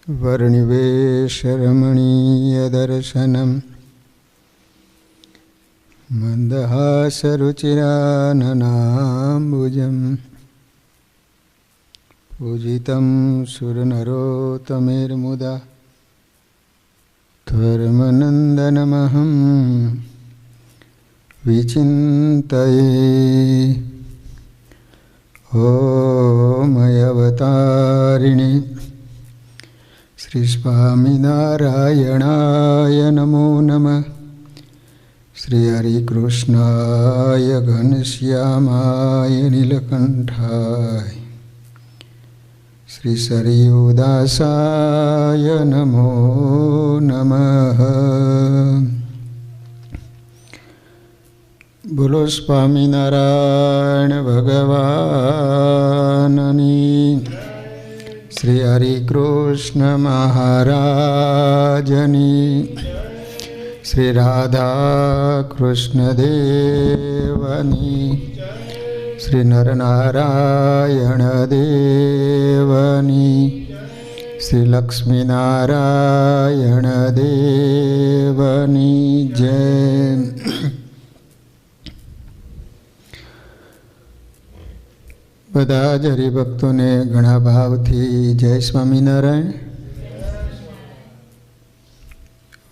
वर्णिवेशरमणीयदर्शनं मन्दहासरुचिराननाम्बुजं पूजितं सुरनरोत्तमेर्मुदा धर्मनन्दनमहं विचिन्तये। ओमयवतारिणे श्री स्वामिनारायणाय नमो नमः। श्री हरिकृष्णाय घनश्यामाय नीलकंठाय श्री सरयूदासाय नमो नमः। बोलो स्वामिनारायण भगवाननी। श्री हरिकृष्ण महाराजनी। श्री राधा कृष्ण देवनी। श्री नरनारायण देवनी। श्री लक्ष्मी नारायण देवनी जय। બધા જ હરિભક્તોને ઘણા ભાવથી જય સ્વામિનારાયણ।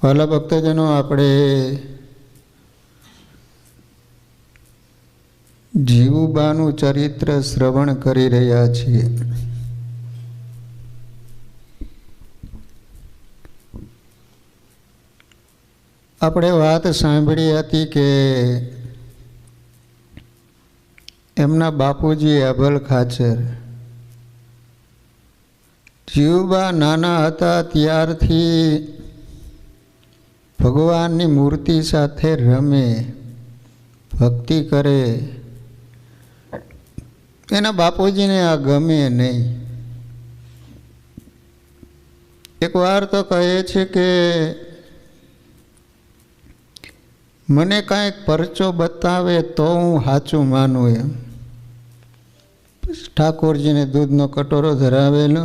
વાલા ભક્તજનો, આપણે જીવુબાનું ચરિત્ર શ્રવણ કરી રહ્યા છીએ। આપણે વાત સાંભળી હતી કે એમના બાપુજી અભલ ખાચર જીવુબા નાના હતા ત્યારથી ભગવાનની મૂર્તિ સાથે રમે, ભક્તિ કરે। એના બાપુજીને આ ગમે નહીં। એકવાર તો કહે છે કે મને કાંઈક પરચો બતાવે તો હું સાચું માનું એમ। ઠાકોરજીને દૂધનો કટોરો ધરાવેલો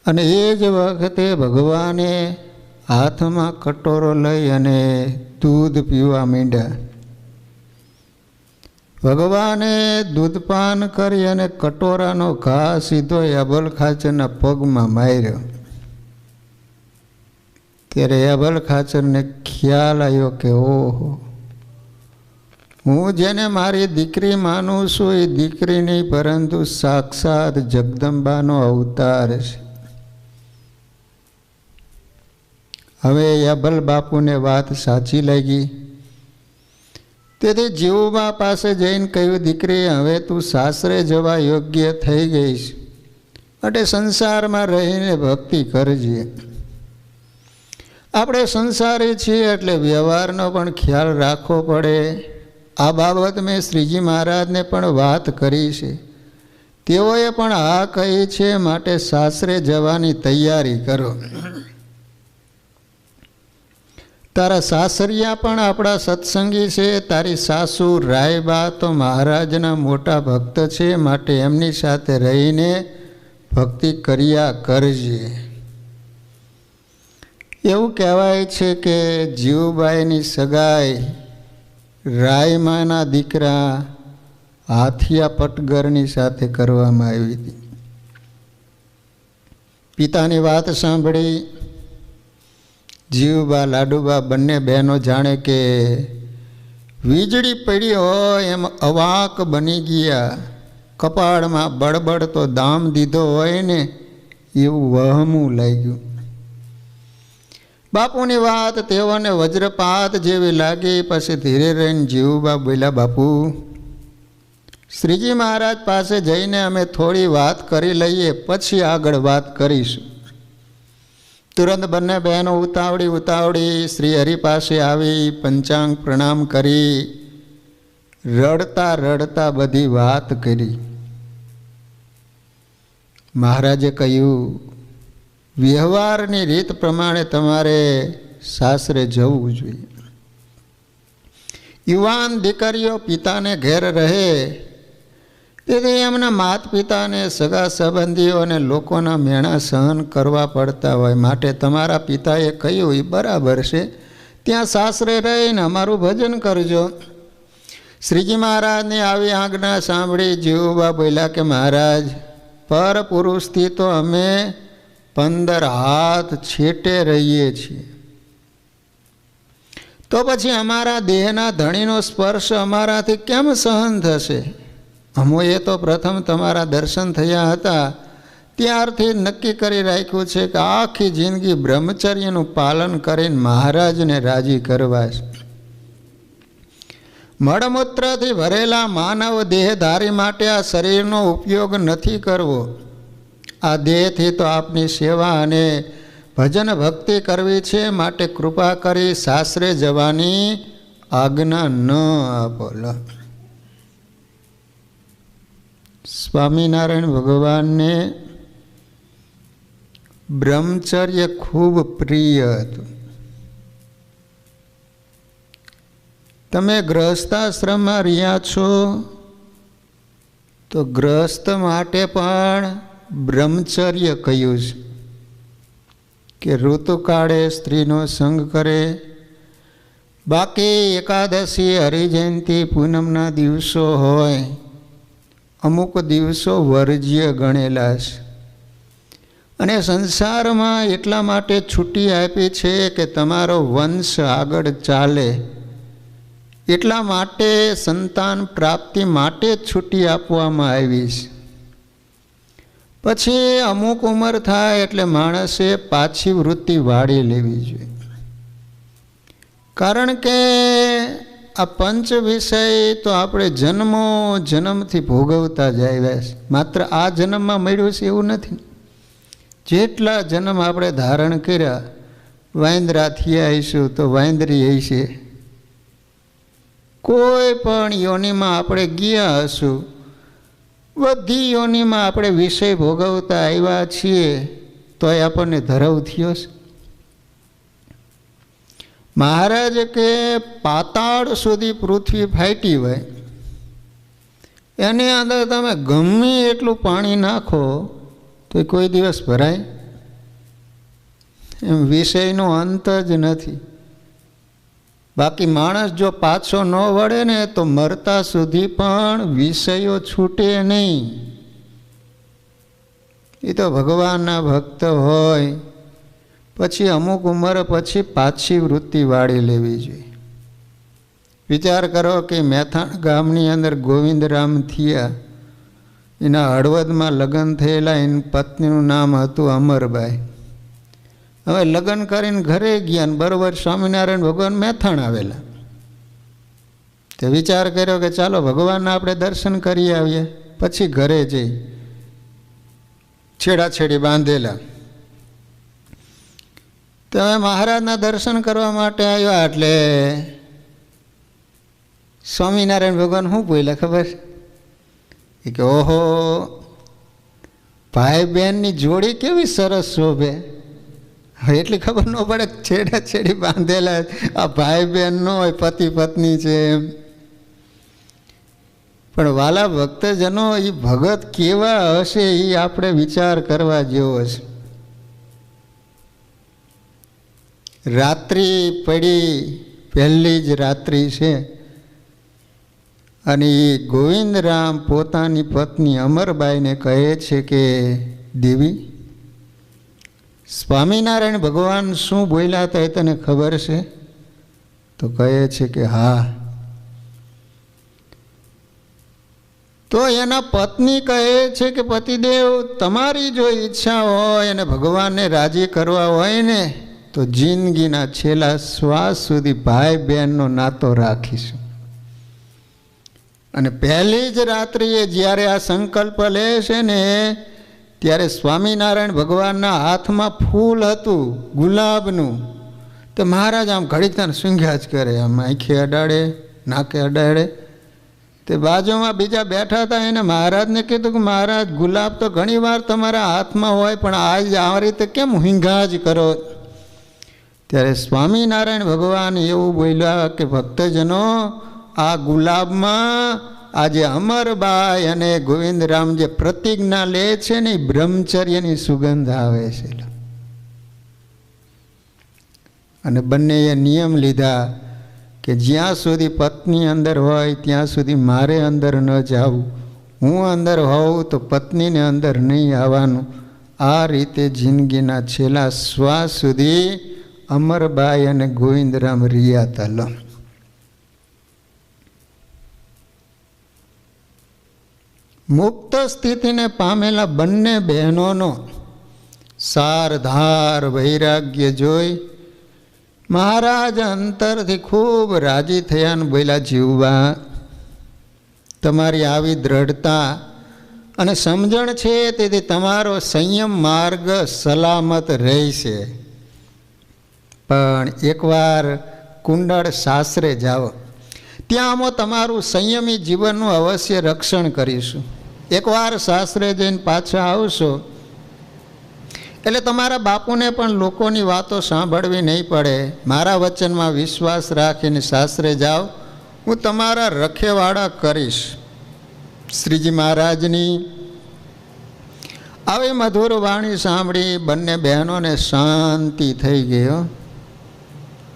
અને એ જ વખતે ભગવાને હાથમાં કટોરો લઈ અને દૂધ પીવા માંડ્યા। ભગવાને દૂધપાન કરી અને કટોરાનો ઘા સીધો અભલ ખાચરના પગમાં માર્યો। ત્યારે અભલ ખાચરને ખ્યાલ આવ્યો કે ઓહો, હું જેને મારી દીકરી માનું છું એ દીકરી નહીં પરંતુ સાક્ષાત જગદંબાનો અવતાર છે। હવે અભલ બાપુને વાત સાચી લાગી। તેથી જીવુબા પાસે જઈને કહ્યું, દીકરી હવે તું સાસરે જવા યોગ્ય થઈ ગઈશ, એટલે સંસારમાં રહીને ભક્તિ કરજે। આપણે સંસારી છીએ એટલે વ્યવહારનો પણ ખ્યાલ રાખવો પડે। આ બાબત મેં શ્રીજી મહારાજને પણ વાત કરી છે, તેઓએ પણ હા કહી છે, માટે સાસરે જવાની તૈયારી કરો। તારા સાસરિયા પણ આપણા સત્સંગી છે। તારી સાસુ રાયબા તો મહારાજના મોટા ભક્ત છે, માટે એમની સાથે રહીને ભક્તિ કર્યા કરજે। એવું કહેવાય છે કે જીવુબાઈની સગાઈ રાયમાના દીકરા હાથિયા પટગરની સાથે કરવામાં આવી હતી। પિતાની વાત સાંભળી જીવુબા લાડુબા બંને બહેનો જાણે કે વીજળી પડી હોય એમ અવાક બની ગયા। કપાળમાં બળબડ તો દામ દીધો હોય ને એવું વહમું લાગ્યું। બાપુની વાત તેઓને વજ્રપાત જેવી લાગી। પછી ધીરે રહીને જીવુબા બોલ્યા, બાપુ, શ્રીજી મહારાજ પાસે જઈને અમે થોડી વાત કરી લઈએ, પછી આગળ વાત કરીશું। તુરંત બંને બહેનો ઉતાવળી શ્રી હરિ પાસે આવી પંચાંગ પ્રણામ કરી રડતા રડતા બધી વાત કરી। મહારાજે કહ્યું, વ્યવહારની રીત પ્રમાણે તમારે સાસરે જવું જોઈએ। યુવાન દીકરીઓ પિતાને ઘેર રહે તેથી એમના માતા પિતાને સગા સંબંધીઓ અને લોકોના મેણા સહન કરવા પડતા હોય. માટે તમારા પિતાએ કહ્યું એ બરાબર છે, ત્યાં સાસરે રહીને અમારું ભજન કરજો. શ્રીજી મહારાજની આવી આજ્ઞા સાંભળી જીવુબા બોલ્યા કે મહારાજ, પર પુરુષથી તો અમે 15 હાથ છેટે રહીએ છીએ, તો પછી અમારા દેહના ધણીનો સ્પર્શ અમારાથી કેમ સહન થશે? અમોએ તો પ્રથમ તમારા દર્શન થયા હતા ત્યારથી નક્કી કરી રાખ્યું છે કે આખી જિંદગી બ્રહ્મચર્યનું પાલન કરીને મહારાજને રાજી કરવા છે. મળમૂત્રથી ભરેલા માનવ દેહધારી માટે આ શરીરનો ઉપયોગ નથી કરવો. આ દેહથી તો આપની સેવા અને ભજન ભક્તિ કરવી છે. માટે કૃપા કરી સાસરે જવાની આજ્ઞા ન આપો. સ્વામિનારાયણ ભગવાનને બ્રહ્મચર્ય ખૂબ પ્રિય હતું. તમે ગ્રહસ્થાશ્રમમાં રહ્યા છો તો ગ્રહસ્થ માટે પણ બ્રહ્મચર્ય કહ્યું છે કે ઋતુકાળે સ્ત્રીનો સંગ કરે. બાકી એકાદશી, હરિજયંતી, પૂનમના દિવસો હોય, અમુક દિવસો વર્જ્ય ગણેલા છે. અને સંસારમાં એટલા માટે છૂટી આપી છે કે તમારો વંશ આગળ ચાલે, એટલા માટે સંતાન પ્રાપ્તિ માટે જ છૂટી આપવામાં આવી છે. પછી અમુક ઉંમર થાય એટલે માણસે પાછી વૃત્તિ વાળી લેવી જોઈએ. કારણ કે આ પંચ વિષય તો આપણે જન્મથી ભોગવતા જ આવ્યા છે. માત્ર આ જન્મમાં મળ્યું છે એવું નથી. જેટલા જન્મ આપણે ધારણ કર્યા, વાંદરા થયા હઈશું તો વાંદરી હશે, કોઈ પણ યોનિમાં આપણે ગયા હશું, બધી યોનિમાં આપણે વિષય ભોગવતા આવ્યા છીએ, તોય આપણને ધરવ થયો છે. મહારાજ કે પાતાળ સુધી પૃથ્વી ફાટી હોય, એની અંદર તમે ગમે એટલું પાણી નાખો તો કોઈ દિવસ ભરાય એમ વિષયનો અંત જ નથી. બાકી માણસ જો પાછો ન વળે ને તો મરતા સુધી પણ વિષયો છૂટે નહીં. એ તો ભગવાનના ભક્ત હોય પછી અમુક ઉંમર પછી પાછી વૃત્તિ વાળી લેવી જોઈએ. વિચાર કરો કે મેથાણ ગામની અંદર ગોવિંદરામ થયા, એના હળવદમાં લગ્ન થયેલા, એની પત્નીનું નામ હતું અમરબાઈ. હવે લગ્ન કરીને ઘરે ગયા ને બરોબર સ્વામિનારાયણ ભગવાન મેથાણ આવેલા. તે વિચાર કર્યો કે ચાલો ભગવાનના આપણે દર્શન કરી આવીએ, પછી ઘરે જઈ. છેડાછેડી બાંધેલા. તમે મહારાજના દર્શન કરવા માટે આવ્યા એટલે સ્વામિનારાયણ ભગવાન શું બોલ્યા ખબર? એ કે ઓહો, ભાઈ બહેનની જોડી કેવી સરસ શોભે. હવે એટલી ખબર ન પડે, છેડાછેડી બાંધેલા, આ ભાઈ બહેન ન હોય, પતિ પત્ની છે એમ. પણ વાલા ભક્તજનો, એ ભગત કેવા હશે એ આપણે વિચાર કરવા જેવો છે. રાત્રિ પડી, પહેલી જ રાત્રિ છે, અને એ ગોવિંદરામ પોતાની પત્ની અમરબાઈને કહે છે કે દેવી, સ્વામિનારાયણ ભગવાન શું બોલ્યા હતા એ તને ખબર છે? તો કહે છે કે હા. તો એના પત્ની કહે છે કે પતિદેવ, તમારી જો ઈચ્છા હોય અને ભગવાનને રાજી કરવા હોય ને તો જિંદગીના છેલ્લા શ્વાસ સુધી ભાઈ બહેનનો નાતો રાખીશું. અને પહેલી જ રાત્રિએ જ્યારે આ સંકલ્પ લે છે ને, ત્યારે સ્વામિનારાયણ ભગવાનના હાથમાં ફૂલ હતું ગુલાબનું. તો મહારાજ આમ ઘડીક તને સૂંઘ્યા જ કરે, આમ આંખે અડાડે, નાકે અડાડે. તે બાજુમાં બીજા બેઠા હતા, એને મહારાજને કીધું કે મહારાજ, ગુલાબ તો ઘણી વાર તમારા હાથમાં હોય, પણ આજ આ રીતે કેમ ઊંઘા જ કરો? ત્યારે સ્વામિનારાયણ ભગવાન એવું બોલ્યા કે ભક્તજનો, આ ગુલાબમાં આજે અમરબાઈ અને ગોવિંદરામ જે પ્રતિજ્ઞા લે છે ને એ બ્રહ્મચર્યની સુગંધ આવે છે. અને બંનેએ નિયમ લીધા કે જ્યાં સુધી પત્ની અંદર હોય ત્યાં સુધી મારે અંદર ન જવું, હું અંદર હોઉં તો પત્નીને અંદર નહીં આવવાનું. આ રીતે જિંદગીના છેલ્લા શ્વાસ સુધી અમરબાઈ અને ગોવિંદરામ રહ્યા હતા. મુક્ત સ્થિતિને પામેલા બંને બહેનોનો સારધાર વૈરાગ્ય જોઈ મહારાજ અંતરથી ખૂબ રાજી થયા અને બોલ્યા, જીવવા, તમારી આવી દ્રઢતા અને સમજણ છે તેથી તમારો સંયમ માર્ગ સલામત રહેશે. પણ એકવાર કુંડળ સાસરે જાઓ, ત્યાં અમે તમારું સંયમી જીવનનું અવશ્ય રક્ષણ કરીશું. એકવાર સાસરે જઈને પાછા આવશો એટલે તમારા બાપુને પણ લોકોની વાતો સાંભળવી નહીં પડે. મારા વચનમાં વિશ્વાસ રાખીને સાસરે જાઓ, હું તમારા રખેવાળા કરીશ. શ્રીજી મહારાજની આવી મધુર વાણી સાંભળી બંને બહેનોને શાંતિ થઈ ગયો.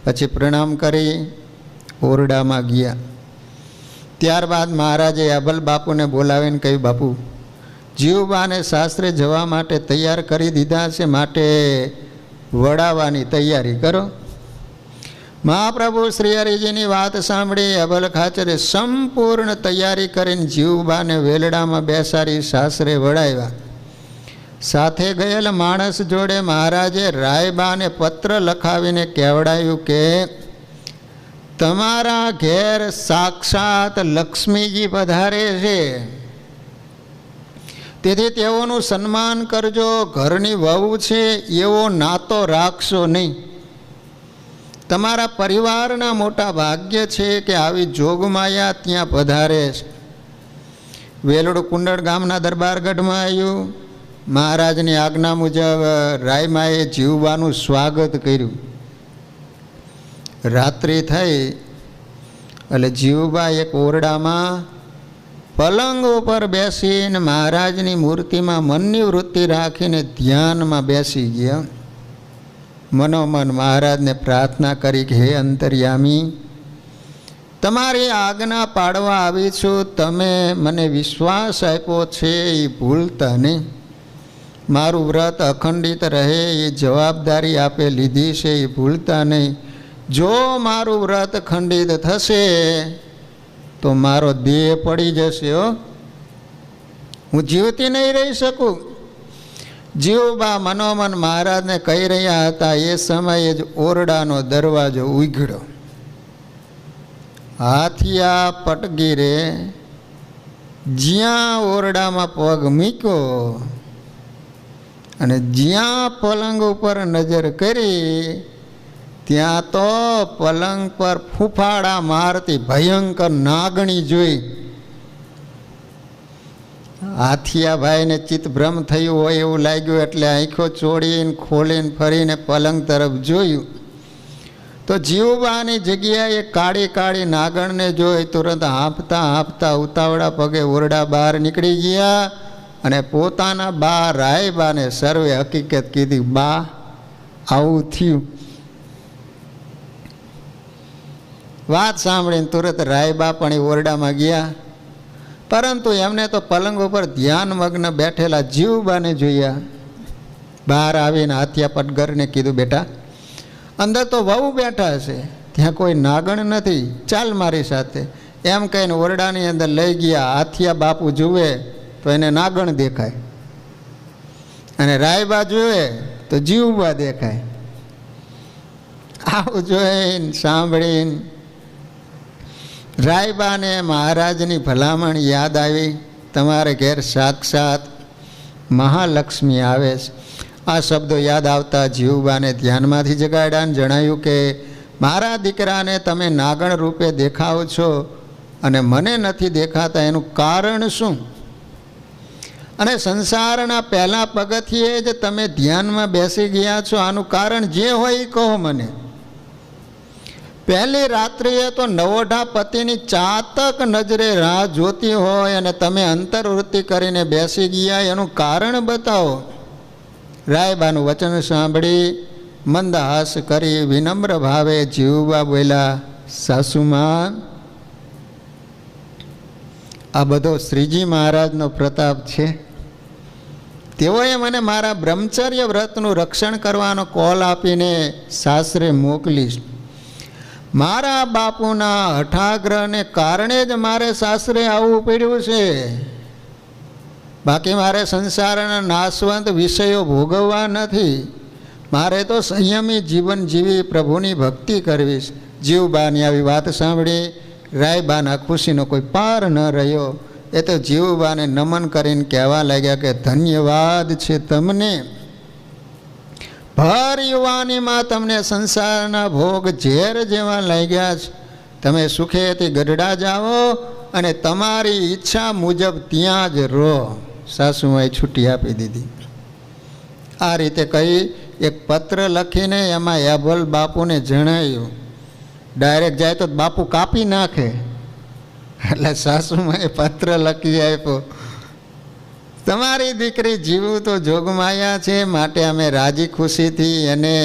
પછી પ્રણામ કરી ઓરડામાં ગયા. ત્યારબાદ મહારાજે અભલ બાપુને બોલાવીને કહ્યું, બાપુ, જીવબાને સાસરે જવા માટે તૈયાર કરી દીધા છે, માટે વડાવવાની તૈયારી કરો. મહાપ્રભુ શ્રી હરિજીની વાત સાંભળી અભલ ખાચરે સંપૂર્ણ તૈયારી કરીને જીવબાને વેલડામાં બેસાડી સાસરે વડાવ્યા. સાથે ગયેલ માણસ જોડે મહારાજે રાયબાને પત્ર લખાવીને કહેવડાયું કે તમારા ઘેર સાક્ષાત લક્ષ્મીજી પધારે છે, તેથી તેઓનું સન્માન કરજો. ઘરની વહુ છે એવો નાતો રાખશો નહીં. તમારા પરિવારના મોટા ભાગ્ય છે કે આવી જોગમાયા ત્યાં પધારે છે. વેલડું કુંડળ ગામના દરબારગઢમાં આવ્યું. મહારાજની આજ્ઞા મુજબ રાયમાએ જીવવાનું સ્વાગત કર્યું. રાત્રિ થઈ એટલે જીવબા એક ઓરડામાં પલંગ ઉપર બેસીને મહારાજની મૂર્તિમાં મનની વૃત્તિ રાખીને ધ્યાનમાં બેસી ગયા. મનોમન મહારાજને પ્રાર્થના કરી કે હે અંતર્યામી, તમારી આજ્ઞા પાડવા આવી છું. તમે મને વિશ્વાસ આપ્યો છે એ ભૂલતા નહીં. મારું વ્રત અખંડિત રહે એ જવાબદારી આપે લીધી છે એ ભૂલતા નહીં. જો મારું વ્રત ખંડિત થશે તો મારો દેહ પડી જશે. હું જીવતી નહીં રહી શકું. જીવબા મનોમન મહારાજને કહી રહ્યા હતા. એ સમયે જ ઓરડાનો દરવાજો ઉઘડ્યો. હાથિયા પટગીરે જ્યાં ઓરડામાં પગ મૂક્યો અને જ્યાં પલંગ ઉપર નજર કરી ત્યાં તો પલંગ પર ફૂફાડા મારતી ભયંકર નાગણી જોઈ. હાથિયાભાઈને ચિત્તભ્રમ થયું હોય એવું લાગ્યું, એટલે આંખો ચોડીને ખોલીને ફરીને પલંગ તરફ જોયું તો જીવબાની જગ્યાએ કાળી કાળી નાગણને જોઈ તુરંત હાંફતા હાંફતા ઉતાવળા પગે ઓરડા બહાર નીકળી ગયા અને પોતાના બા રાયબાને સર્વે હકીકત કીધી. બા, આવું થયું. વાત સાંભળીને તુરંત રાયબા પણ એ ઓરડામાં ગયા, પરંતુ એમને તો પલંગ ઉપર ધ્યાનમગ્ન બેઠેલા જીવબાને જોયા. બહાર આવીને હાથિયા પટગરને કીધું, બેટા, અંદર તો વહુ બેઠા છે, ત્યાં કોઈ નાગણ નથી, ચાલ મારી સાથે. એમ કહીને ઓરડાની અંદર લઈ ગયા. હાથિયા બાપુ જુએ તો એને નાગણ દેખાય અને રાયબા જુએ તો જીવબા દેખાય. આવું જોઈને સાંભળીને રાયબાને મહારાજની ભલામણ યાદ આવી. તમારે ઘેર સાક્ષાત મહાલક્ષ્મી આવે છે. આ શબ્દો યાદ આવતા જીવબાને ધ્યાનમાંથી જગાડ્યા અને જણાવ્યું કે મારા દીકરાને તમે નાગણ રૂપે દેખાવ છો અને મને નથી દેખાતા, એનું કારણ શું? અને સંસારના પહેલાં પગથિયે જ તમે ધ્યાનમાં બેસી ગયા છો, આનું કારણ જે હોય એ કહો મને. પહેલી રાત્રિએ તો નવોઢા પતિની ચાતક નજરે રાહ જોતી હોય અને તમે અંતર્વૃત્તિ કરીને બેસી ગયા, એનું કારણ બતાવો. રાયબાનું વચન સાંભળી મંદહાસ કરી વિનમ્ર ભાવે જીવબા બોલ્યા, સાસુમાં, આ બધો શ્રીજી મહારાજનો પ્રતાપ છે. તેઓએ મને મારા બ્રહ્મચર્ય વ્રતનું રક્ષણ કરવાનો કોલ આપીને સાસરે મોકલીશ. મારા બાપુના હઠાગ્રહને કારણે જ મારે સાસરે આવવું પડ્યું છે. બાકી મારે સંસારના નાશવંત વિષયો ભોગવવા નથી. મારે તો સંયમી જીવન જીવી પ્રભુની ભક્તિ કરવી છે. જીવબાની આવી વાત સાંભળી રાયબાના ખુશીનો કોઈ પાર ન રહ્યો. એ તો જીવબાને નમન કરીને કહેવા લાગ્યા કે ધન્યવાદ છે તમને. ભર યુવાનીમાં તમને સંસારના ભોગ ઝેર જેવા લાગ્યા છે. તમે સુખેથી ગઢડા જાઓ અને તમારી ઈચ્છા મુજબ ત્યાં જ રહો. સાસુમાએ છૂટી આપી દીધી. આ રીતે કહી એક પત્ર લખીને એમાં યાભલ બાપુને જણાવ્યું. ડાયરેક્ટ જાય તો બાપુ કાપી નાખે, એટલે સાસુમાએ પત્ર લખી આપ્યો, તમારી દીકરી જીવું તો જોગમાયા છે, માટે અમે રાજી ખુશીથી એને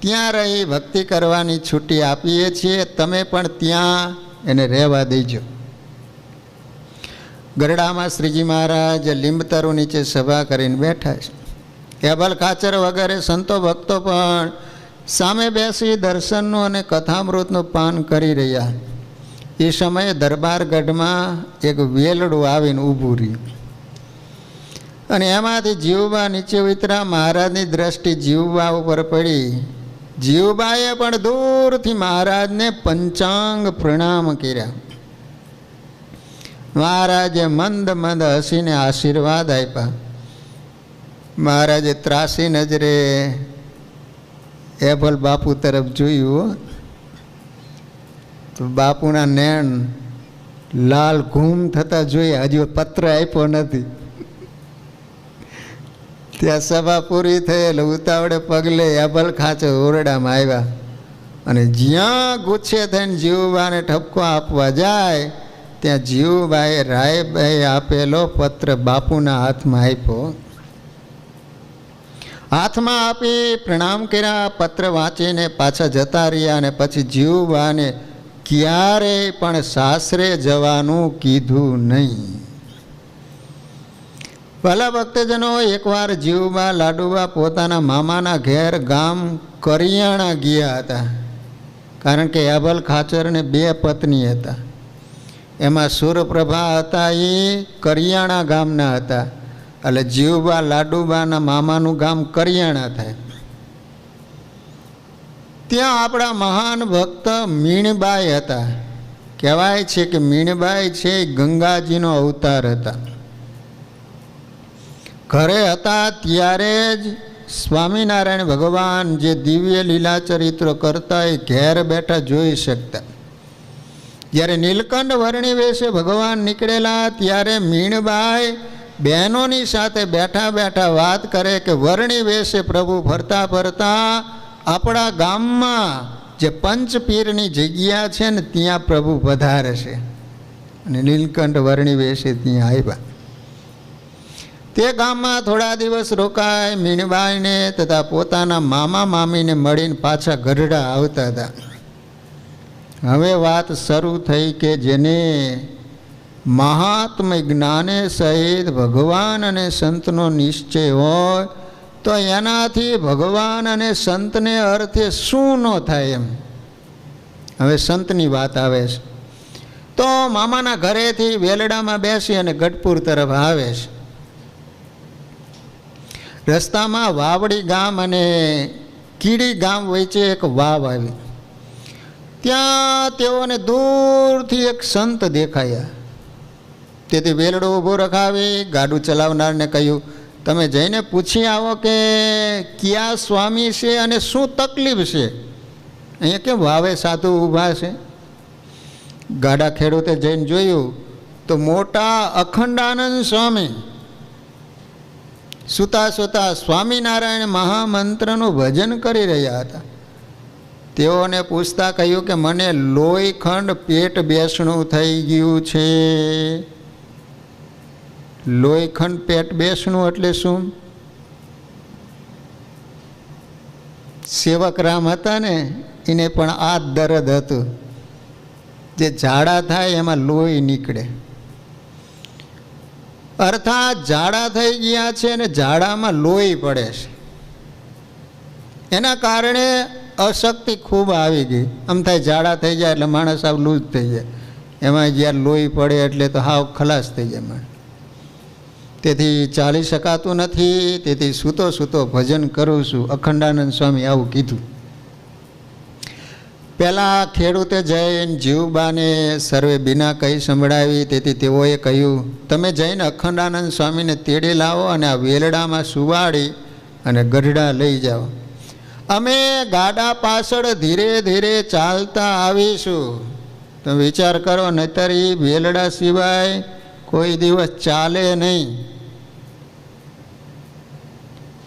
ત્યાં રહી ભક્તિ કરવાની છૂટી આપીએ છીએ. તમે પણ ત્યાં એને રહેવા દેજો. ગરડામાં શ્રીજી મહારાજ લીંબતરુ નીચે સભા કરીને બેઠા છે. કેબલ ખાચર વગેરે સંતો ભક્તો પણ સામે બેસી દર્શનનું અને કથામૃતનું પાન કરી રહ્યા. એ સમયે દરબારગઢમાં એક વેલડું આવીને ઊભું રહ્યું અને એમાંથી જીવબા નીચે ઉતરા. મહારાજની દ્રષ્ટિ જીવબા ઉપર પડી. જીવબાએ પણ દૂરથી મહારાજને પંચાંગ પ્રણામ કર્યા. મહારાજે મંદ મંદ હસીને આશીર્વાદ આપ્યા. મહારાજે ત્રાસી નજરે એભલ બાપુ તરફ જોયું તો બાપુના નેણ લાલ ઘૂમ થતા જોયા. હજુ પત્ર આપ્યો નથી. ત્યાં સભા પૂરી થયેલ ઉતાવળે પગલે એભલ ખાચર ઓરડામાં આવ્યા અને જ્યાં ગુચ્છે થઈને જીવબાને ઠપકો આપવા જાય ત્યાં જીવબાએ રાયબાએ આપેલો પત્ર બાપુના હાથમાં આપ્યો. હાથમાં આપી પ્રણામ કર્યા. પત્ર વાંચીને પાછા જતા રહ્યા અને પછી જીવબાને ક્યારેય પણ સાસરે જવાનું કીધું નહીં. ભલા ભક્તજનો, એકવાર જીવબા લાડુબા પોતાના મામાના ઘેર ગામ કરિયાણા ગયા હતા. કારણ કે એભલ ખાચરને 2 પત્ની હતા. એમાં સુરપ્રભા હતા, એ કરિયાણા ગામના હતા. એટલે જીવબા લાડુબાના મામાનું ગામ કરિયાણા થાય. ત્યાં આપણા મહાન ભક્ત મીણબાઈ હતા. કહેવાય છે કે મીણબાઈ છે ગંગાજીનો અવતાર હતા. ઘરે હતા ત્યારે જ સ્વામિનારાયણ ભગવાન જે દિવ્ય લીલા ચરિત્રો કરતા એ ઘેર બેઠા જોઈ શકતા. જ્યારે નીલકંઠ વર્ણી વેશે ભગવાન નીકળેલા ત્યારે મીણબાઈ બહેનોની સાથે બેઠા બેઠા વાત કરે કે વર્ણી વેશે પ્રભુ ફરતા ફરતા આપણા ગામમાં જે પંચપીરની જગ્યા છે ને ત્યાં પ્રભુ પધારે છે. અને નીલકંઠ વર્ણી વેશે ત્યાં આવ્યા. તે ગામમાં થોડા દિવસ રોકાય. મીણબાઈને તથા પોતાના મામા મામીને મળીને પાછા ગઢડા આવતા હતા. હવે વાત શરૂ થઈ કે જેને મહાત્મ જ્ઞાને સહિત ભગવાન અને સંતનો નિશ્ચય હોય તો એનાથી ભગવાન અને સંતને અર્થે શું ન થાય એમ. હવે સંતની વાત આવે છે. તો મામાના ઘરેથી વેલડામાં બેસી અને ગઢપુર તરફ આવે છે. રસ્તામાં વાવડી ગામ અને કીડી ગામ વચ્ચે એક વાવ આવી. ત્યાં તેઓને દૂરથી એક સંત દેખાયા. તેથી વેલડો ઊભો રખાવી ગાડું ચલાવનારને કહ્યું, તમે જઈને પૂછી આવો કે ક્યાં સ્વામી છે અને શું તકલીફ છે. અહીંયા કેમ વાવે સાધુ ઊભા છે. ગાડા ખેડૂતે જઈને જોયું તો મોટા અખંડાનંદ સ્વામી સૂતા સૂતા સ્વામિનારાયણ મહામંત્રનું ભજન કરી રહ્યા હતા. તેઓને પૂછતા કહ્યું કે મને લોહીખંડ પેટ બેસણું થઈ ગયું છે. લોહીખંડ પેટ બેસણું એટલે શું? સેવક રામ હતા ને એને પણ આ દર્દ હતું. જે ઝાડા થાય એમાં લોહી નીકળે, અર્થાત ઝાડા થઈ ગયા છે અને ઝાડામાં લોહી પડે છે. એના કારણે અશક્તિ ખૂબ આવી ગઈ. આમ થાય ઝાડા થઈ જાય એટલે માણસ સાવ લૂઝ થઈ જાય, એમાં જ્યારે લોહી પડે એટલે તો હાવ ખલાસ થઈ જાય માણસ. તેથી ચાલી શકાતું નથી. તેથી સૂતો સૂતો ભજન કરું છું. અખંડાનંદ સ્વામી આવું કીધું. પહેલાં ખેડૂતે જઈને જીવબાને સર્વે બીના કહી સંભળાવી. તેથી તેઓએ કહ્યું તમે જઈને અખંડાનંદ સ્વામીને તેડી લાવો અને આ વેલડામાં સુવાડી અને ગઢડા લઈ જાઓ. અમે ગાડા પાછળ ધીરે ધીરે ચાલતા આવીશું. તમે વિચાર કરો, નહીતર એ વેલડા સિવાય કોઈ દિવસ ચાલે નહીં.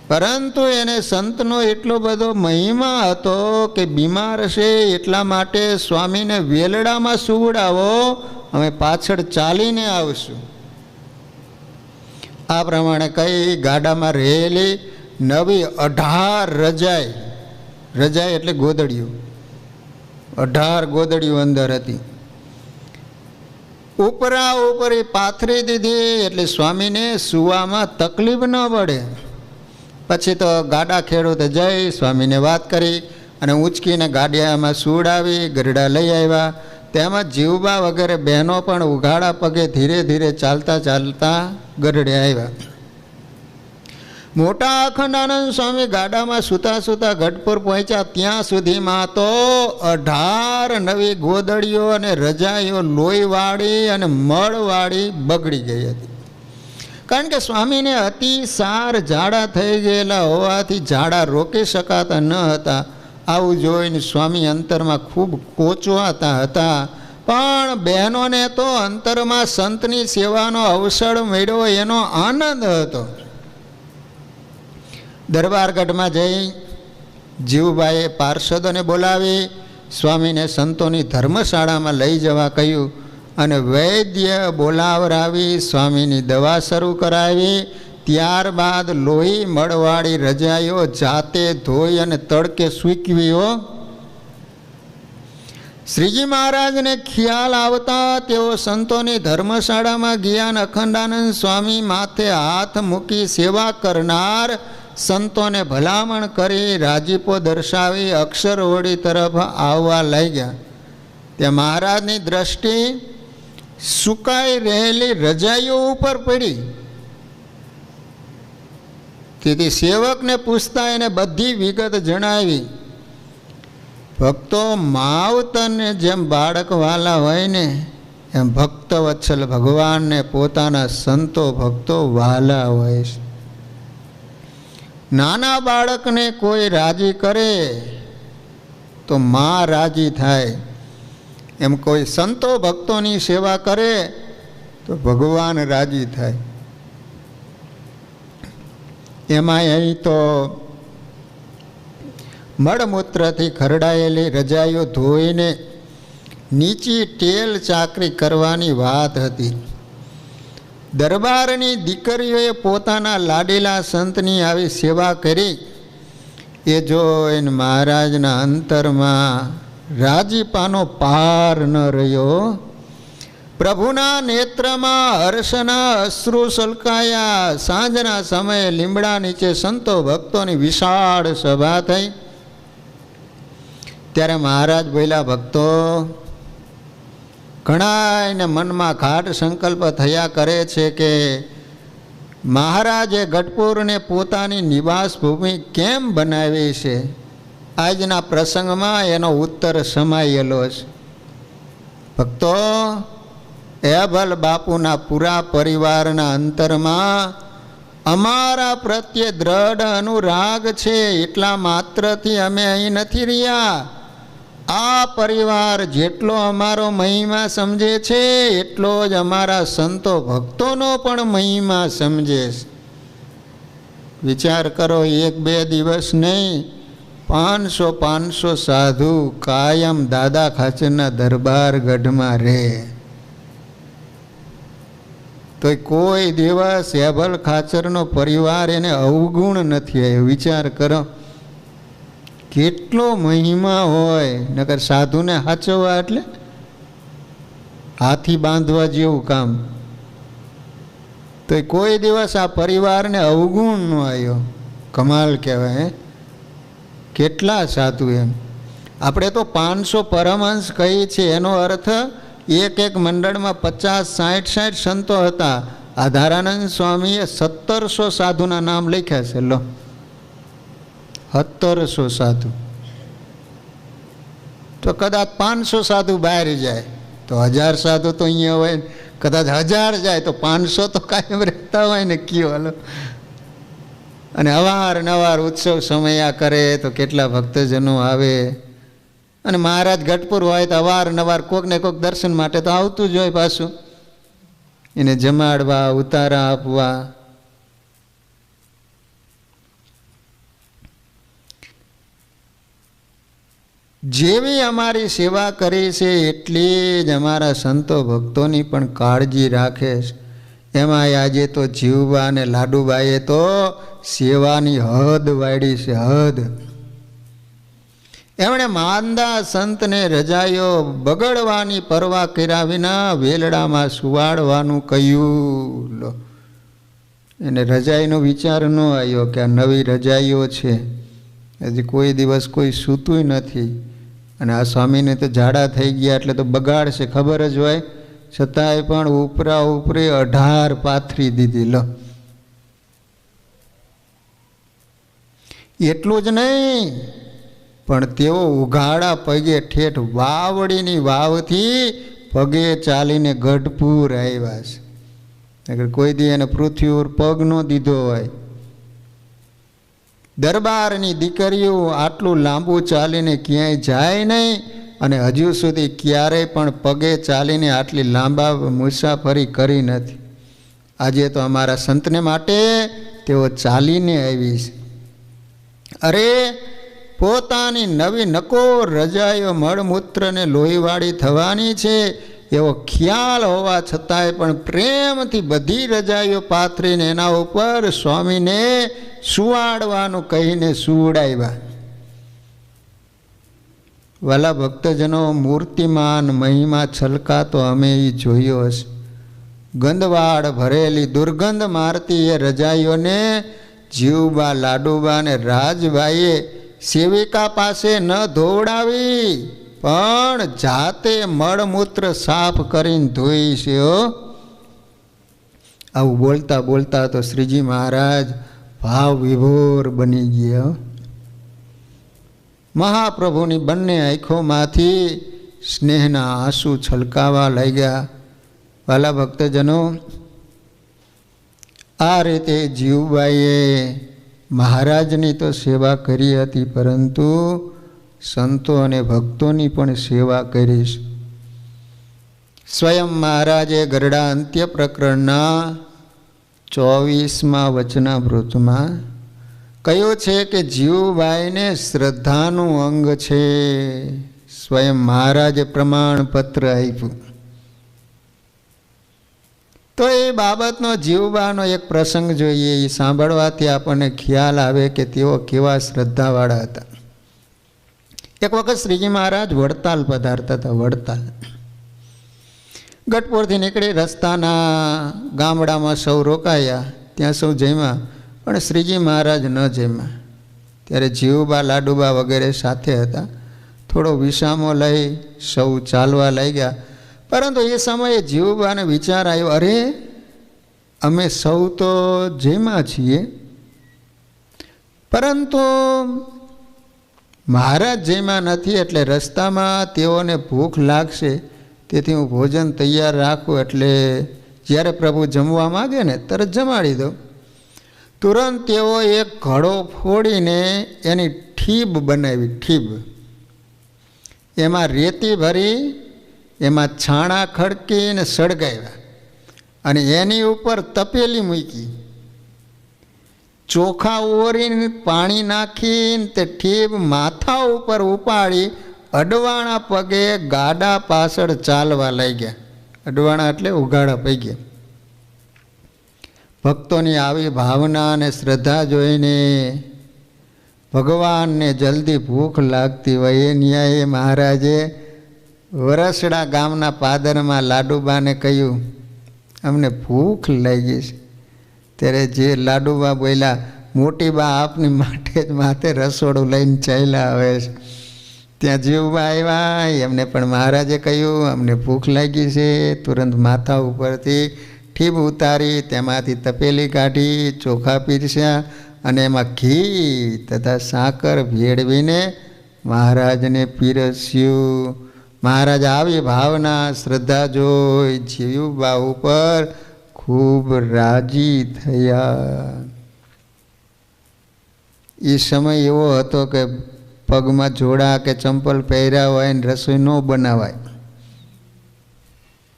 પરંતુ એને સંતનો એટલો બધો મહિમા હતો કે બીમાર છે એટલા માટે સ્વામીને વેલડામાં સુવડાવો, અમે પાછળ ચાલીને આવશું. આ પ્રમાણે કઈ ગાડામાં રહેલી નવી 18 રજાઈ, રજાઈ એટલે ગોદડીઓ, 18 ગોદડીઓ અંદર હતી. ઉપરા ઉપરી પાથરી દીધી એટલે સ્વામીને સુવામાં તકલીફ ન પડે. પછી તો ગાડા ખેડૂતે જઈ સ્વામીને વાત કરી અને ઊંચકીને ગાડિયામાં સુવડાવી ગરડા લઈ આવ્યા. તેમાં જીવબા વગેરે બહેનો પણ ઉઘાડા પગે ધીરે ધીરે ચાલતા ચાલતા ગરડે આવ્યા. મોટા અખંડાનંદ સ્વામી ગાડામાં સૂતા સૂતા ગઢપુર પહોંચ્યા. ત્યાં સુધીમાં તો 18 નવી ગોદડીઓ અને રજાઈઓ લોહીવાળી અને મળવાળી બગડી ગઈ હતી. કારણ કે સ્વામીને અતિસાર ઝાડા થઈ ગયેલા હોવાથી ઝાડા રોકી શકાતા ન હતા. આવું જોઈને સ્વામી અંતરમાં ખૂબ કોચવાતા હતા. પણ બહેનોને તો અંતરમાં સંતની સેવાનો અવસર મળ્યો એનો આનંદ હતો. દરબારગઢમાં જઈ જીવબાએ પાર્ષદોને બોલાવી સ્વામીને સંતોની ધર્મશાળામાં લઈ જવા કહ્યું અને વૈદ્ય બોલાવરાવી સ્વામીની દવા શરૂ કરાવી. ત્યારબાદ લોહી મળવાળી રજાઈઓ જાતે ધોઈ અને તડકે સૂકવીઓ. શ્રીજી મહારાજને ખ્યાલ આવતા તેઓ સંતોની ધર્મશાળામાં ગયા અને અખંડાનંદ સ્વામી માથે હાથ મૂકી સેવા કરનાર સંતોને ભલામણ કરી રાજીપો દર્શાવી અક્ષરવડી તરફ આવવા લાગ્યા. ત્યાં મહારાજની દ્રષ્ટિ સુકાઈ રહેલી રજાઈઓ ઉપર પડી. તેથી સેવકને પૂછતા એને બધી વિગત જણાવી. ભક્તો માવતરને જેમ બાળક વાલા હોય ને એમ ભક્ત વત્સલ ભગવાનને પોતાના સંતો ભક્તો વાલા હોય છે. નાના બાળકને કોઈ રાજી કરે તો મા રાજી થાય. એમ કોઈ સંતો ભક્તોની સેવા કરે તો ભગવાન રાજી થાય. એમાં અહીં તો મળમૂત્રથી ખરડાયેલી રજાઈઓ ધોઈને નીચી ટેલ ચાકરી કરવાની વાત હતી. દરબારની દીકરીઓએ પોતાના લાડીલા સંતની આવી સેવા કરી. એ જોઈને મહારાજના અંતરમાં રાજીપાનો પાર ન રહ્યો. પ્રભુના નેત્રમાં હર્ષના અશ્રુ સલકાયા. સાંજના સમયે લીમડા નીચે સંતો ભક્તોની વિશાળ સભા થઈ. ત્યારે મહારાજ બોલ્યા, ભક્તો ઘણાને મનમાં ઘાટ સંકલ્પ થયા કરે છે કે મહારાજે ગઢપુરને પોતાની નિવાસ ભૂમિ કેમ બનાવી છે. આજના પ્રસંગમાં એનો ઉત્તર સમાયેલો છે. ભક્તો, એભલ બાપુના પૂરા પરિવારના અંતરમાં અમારા પ્રત્યે દ્રઢ અનુરાગ છે. એટલા માત્રથી અમે અહીં નથી રહ્યા. આ પરિવાર જેટલો અમારો મહિમા સમજે છે એટલો જ અમારા સંતો ભક્તોનો પણ મહિમા સમજે છે. વિચાર કરો, 1-2 દિવસ નહીં 500 સાધુ કાયમ દાદા ખાચરના દરબાર ગઢમાં રહે, તો કોઈ દિવસ હેબલ ખાચરનો પરિવાર એને અવગુણ નથી આવ્યો. વિચાર કરો કેટલો મહિમા હોય. નકર સાધુને સાચવવા એટલે હાથી બાંધવા જેવું કામ. તો કોઈ દિવસ આ પરિવારને અવગુણ ન આવ્યો. કમાલ કહેવાય. કેટલા સાધુ એમ. આપણે તો 500 પરમહંસ કહીએ છીએ, એનો અર્થ એક મંડળમાં 50-60 સંતો હતા. આધારાનંદ સ્વામીએ 1700 સાધુના નામ લખ્યા છે. લો 1700 સાધુ. તો કદાચ 500 સાધુ બહાર જાય તો 1000 સાધુ તો અહીંયા હોય. કદાચ 1000 જાય તો 500 તો કાયમ રહેતા હોય ને. કયો હાલો. અને અવારનવાર ઉત્સવ સમયા કરે તો કેટલા ભક્તજનો આવે. અને મહારાજ ગઢપુર હોય તો અવારનવાર કોક ને કોક દર્શન માટે તો આવતું જ હોય. પાછું એને જમાડવા, ઉતારા આપવા. જેવી અમારી સેવા કરી છે એટલી જ અમારા સંતો ભક્તોની પણ કાળજી રાખે છે. એમાં આજે તો જીવબા અને લાડુબાઈએ તો સેવાની હદ વાળી છે, હદ. એમણે માંદા સંતને રજાઈઓ બગડવાની પરવા કર્યા વિના વેલડામાં સુવાડવાનું કહ્યું. લો, એને રજાઈનો વિચાર ન આવ્યો કે આ નવી રજાઈઓ છે, હજી કોઈ દિવસ કોઈ સૂતું નથી. અને આ સ્વામીને તો ઝાડા થઈ ગયા એટલે તો બગાડશે ખબર જ હોય. છતાંય પણ ઉપરા ઉપરી 18 પાથરી દીધી. લો, એટલું જ નહીં પણ તેઓ ઉઘાડા પગે ઠેઠ વાવડીની વાવથી પગે ચાલીને ગઢપુર આવ્યા છે. અગર કોઈ દી એને પૃથ્વી ઉપર પગ ન દીધો હોય. દરબારની દીકરીઓ આટલું લાંબુ ચાલીને ક્યાંય જાય નહીં, અને હજુ સુધી ક્યારેય પણ પગે ચાલીને આટલી લાંબા મુસાફરી કરી નથી. આજે તો અમારા સંતને માટે તેઓ ચાલીને આવી છે. અરે, પોતાની નવી નકોર રજાઈઓ મળમૂત્રને લોહીવાળી થવાની છે એવો ખ્યાલ હોવા છતાંય પણ પ્રેમથી બધી રજાઈઓ પાથરીને એના ઉપર સ્વામીને સુવાડવાનું કહીને સુવડાવ્યા. વાલા ભક્તજનો, મૂર્તિમાન મહિમા છલકાતો અમે એ જોયો હશે. ગંદવાડ ભરેલી દુર્ગંધ મારતી એ રજાઈઓને જીવબા, લાડુબા અને રાજબાઈએ સેવિકા પાસે ન ધોવડાવી પણ જાતે મળમૂત્ર સાફ કરીને ધોઈ છે. આવું બોલતા બોલતા તો શ્રીજી મહારાજ ભાવ વિભોર બની ગયા. મહાપ્રભુની બંને આંખોમાંથી સ્નેહના આંસુ છલકાવા લાગ્યા. વાલા ભક્તજનો, આ રીતે જીવબાઈએ મહારાજની તો સેવા કરી હતી, પરંતુ સંતો અને ભક્તોની પણ સેવા કરી છે. સ્વયં મહારાજે ગરડા અંત્ય પ્રકરણના 24મા વચનામૃતમાં કહ્યું છે કે જીવબાઈને શ્રદ્ધાનું અંગ છે. સ્વયં મહારાજે પ્રમાણપત્ર આપ્યું. તો એ બાબતનો જીવબાનો એક પ્રસંગ જોઈએ. એ સાંભળવાથી આપણને ખ્યાલ આવે કે તેઓ કેવા શ્રદ્ધાવાળા હતા. એક વખત શ્રીજી મહારાજ વડતાલ પધારતા હતા. વડતાલ ગઢપુરથી નીકળી રસ્તાના ગામડામાં સૌ રોકાયા. ત્યાં સૌ જમ્યા, પણ શ્રીજી મહારાજ ન જમ્યા. ત્યારે જીવબા, લાડુબા વગેરે સાથે હતા. થોડો વિસામો લઈ સૌ ચાલવા લાગ્યા. પરંતુ એ સમયે જીવબાને વિચાર આવ્યો, અરે અમે સૌ તો જમ્યા છીએ, પરંતુ મહારાજ જમ્યા નથી, એટલે રસ્તામાં તેઓને ભૂખ લાગશે, તેથી હું ભોજન તૈયાર રાખું, એટલે જ્યારે પ્રભુ જમવા માગે ને તરત જમાડી દઉં. તુરંત તેઓ એક ઘડો ફોડીને એની ઠીબ બનાવી. ઠીબ, એમાં રેતી ભરી, એમાં છાણા ખડકીને સળગાવ્યા અને એની ઉપર તપેલી મૂકી. ચોખા ઓરીને પાણી નાખીને તે ઠીબ માથા ઉપર ઉપાડી અડવાણા પગે ગાડા પાછળ ચાલવા લાગ્યા. અડવાણા એટલે ઉઘાડા પગે. ભક્તોની આવી ભાવના અને શ્રદ્ધા જોઈને ભગવાનને જલ્દી ભૂખ લાગતી હોય એ ન્યાયે મહારાજે વરસડા ગામના પાદરમાં લાડુબાને કહ્યું, અમને ભૂખ લાગી છે. ત્યારે જે લાડુબા બોલ્યા, મોટી બા આપની માટે જ માથે રસોડું લઈને ચાલ્યા આવે છે. ત્યાં જીવબા આવ્યા, એમને પણ મહારાજે કહ્યું અમને ભૂખ લાગી છે. તુરંત માથા ઉપરથી ઠીબ ઉતારી તેમાંથી તપેલી કાઢી, ચોખા પીરસ્યા અને એમાં ઘી તથા સાકર ભેળવીને મહારાજને પીરસ્યું. મહારાજ આવી ભાવના શ્રદ્ધા જોઈ જીવબા ઉપર ખૂબ રાજી થયા. એ સમય એવો હતો કે પગમાં જોડા કે ચંપલ પહેર્યા હોય ને રસોઈ ન બનાવાય,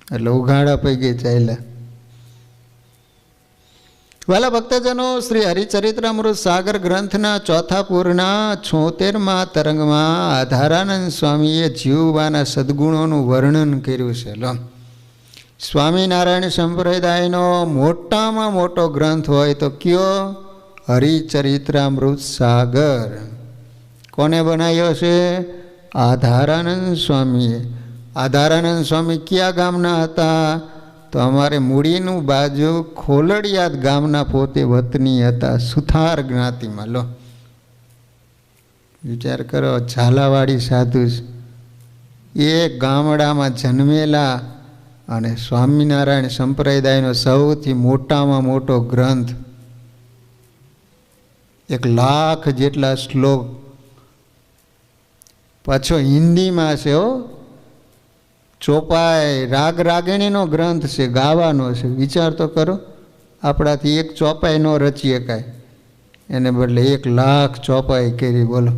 એટલે ઉઘાડા પૈકી ચાલ્યા. વાલા ભક્તજનો, શ્રી હરિચરિત્રામૃત સાગર ગ્રંથના ચોથા પૂરના 76મા તરંગમાં આધારાનંદ સ્વામીએ જીવવાના સદ્ગુણોનું વર્ણન કર્યું છે. લો, સ્વામિનારાયણ સંપ્રદાયનો મોટામાં મોટો ગ્રંથ હોય તો કયો? હરિચરિત્રામૃત સાગર. કોને બનાવ્યો છે? આધારાનંદ સ્વામીએ. આધારાનંદ સ્વામી કયા ગામના હતા? તો અમારે મૂડીનું બાજુ ખોલડિયાદ ગામના પોતે વતની હતા, સુથાર જ્ઞાતિમાં. લો, વિચાર કરો, ઝાલાવાડી સાધુ એ ગામડામાં જન્મેલા અને સ્વામિનારાયણ સંપ્રદાયનો સૌથી મોટામાં મોટો ગ્રંથ, 1,00,000 જેટલા શ્લોક, પાછો હિન્દીમાં છે. ચોપાઈ રાગ રાગિણીનો ગ્રંથ છે, ગાવાનો છે. વિચાર તો કરો, આપણાથી એક ચોપાઈ ન રચી શકાય, એને બદલે 1,00,000 ચોપાઈ કરી. બોલો.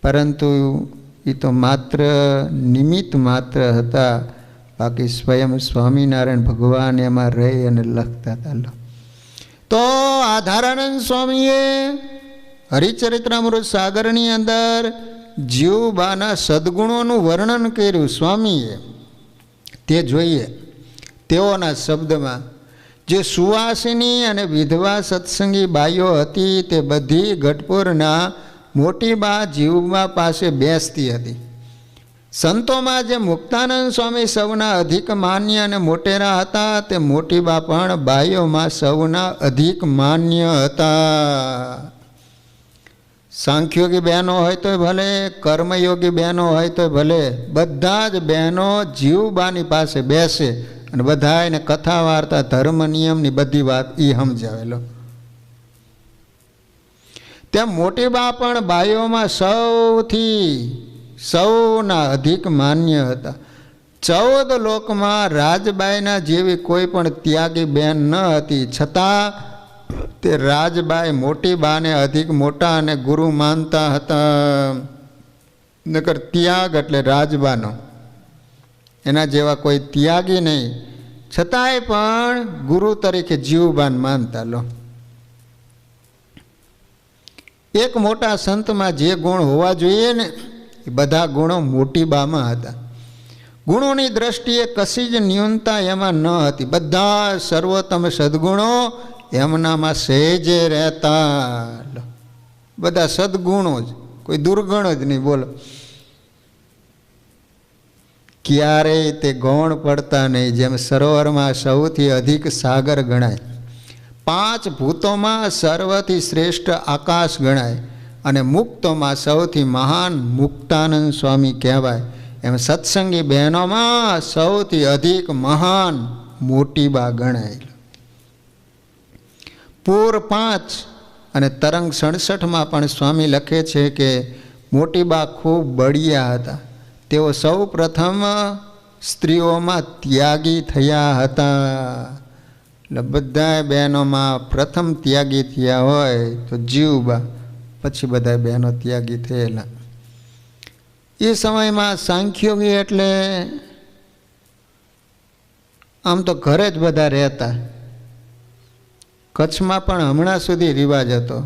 પરંતુ એ તો માત્ર નિમિત્ત માત્ર હતા, બાકી સ્વયં સ્વામિનારાયણ ભગવાન એમાં રહી અને લખતા હતા. તો આધારાનંદ સ્વામીએ હરિચરિત્રામૃત સાગરની અંદર જીવબાના સદ્ગુણોનું વર્ણન કર્યું સ્વામીએ. તે જોઈએ તેઓના શબ્દમાં. જે સુવાસિની અને વિધવા સત્સંગી બાઈઓ હતી તે બધી ગઢપુરના મોટી બા જીવબા પાસે બેસતી હતી. સંતોમાં જે મુક્તાનંદ સ્વામી સૌના અધિક માન્ય અને મોટેરા હતા, તે મોટી બા પણ બાઈઓમાં સૌના અધિક માન્ય હતા. સાંખ્યોગી બહેનો હોય તો ભલે, કર્મયોગી બહેનો હોય તો ભલે, બધા જ બહેનો જીવબાની પાસે બેસે અને બધા એને કથા વાર્તા ધર્મ નિયમની બધી વાત એ સમજાવેલો. તેમ મોટી બા પણ બાઈઓમાં સૌના અધિક માન્ય હતા. 14 લોકમાં રાજબાઈના જેવી કોઈ પણ ત્યાગી બહેન ન હતી, છતાં તે રાજબાઈ મોટી બાને અધિક મોટા અને ગુરુ માનતા હતા. નકર ત્યાગ એટલે રાજબાનો, એના જેવા કોઈ ત્યાગી નહીં, છતાંય પણ ગુરુ તરીકે જીવબાન માનતા. લો, એક મોટા સંતમાં જે ગુણ હોવા જોઈએ ને, એ બધા ગુણો મોટી બામાં હતા. ગુણોની દ્રષ્ટિએ કશી જ ન્યૂનતા એમાં ન હતી. બધા સર્વોત્તમ સદ્ગુણો એમનામાં સહેજે રહેતા. બધા સદગુણો જ, કોઈ દુર્ગણ જ નહીં. બોલો, ક્યારેય તે ગૌણ પડતા નહીં. જેમ સરોવરમાં સૌથી અધિક સાગર ગણાય, 5 ભૂતોમાં સર્વથી શ્રેષ્ઠ આકાશ ગણાય અને મુક્તોમાં સૌથી મહાન મુક્તાનંદ સ્વામી કહેવાય, એમ સત્સંગી બહેનોમાં સૌથી અધિક મહાન મોટી બા ગણાય. પૂર 5 અને તરંગ 67માં પણ સ્વામી લખે છે કે મોટી બા ખૂબ બળિયા હતા. તેઓ સૌ પ્રથમ સ્ત્રીઓમાં ત્યાગી થયા હતા. એટલે બધા બહેનોમાં પ્રથમ ત્યાગી થયા હોય તો જીવબા, પછી બધા બહેનો ત્યાગી થયેલા. એ સમયમાં સાંખ્યોગી એટલે આમ તો ઘરે જ બધા રહેતા, કચ્છમાં પણ હમણાં સુધી રિવાજ હતો.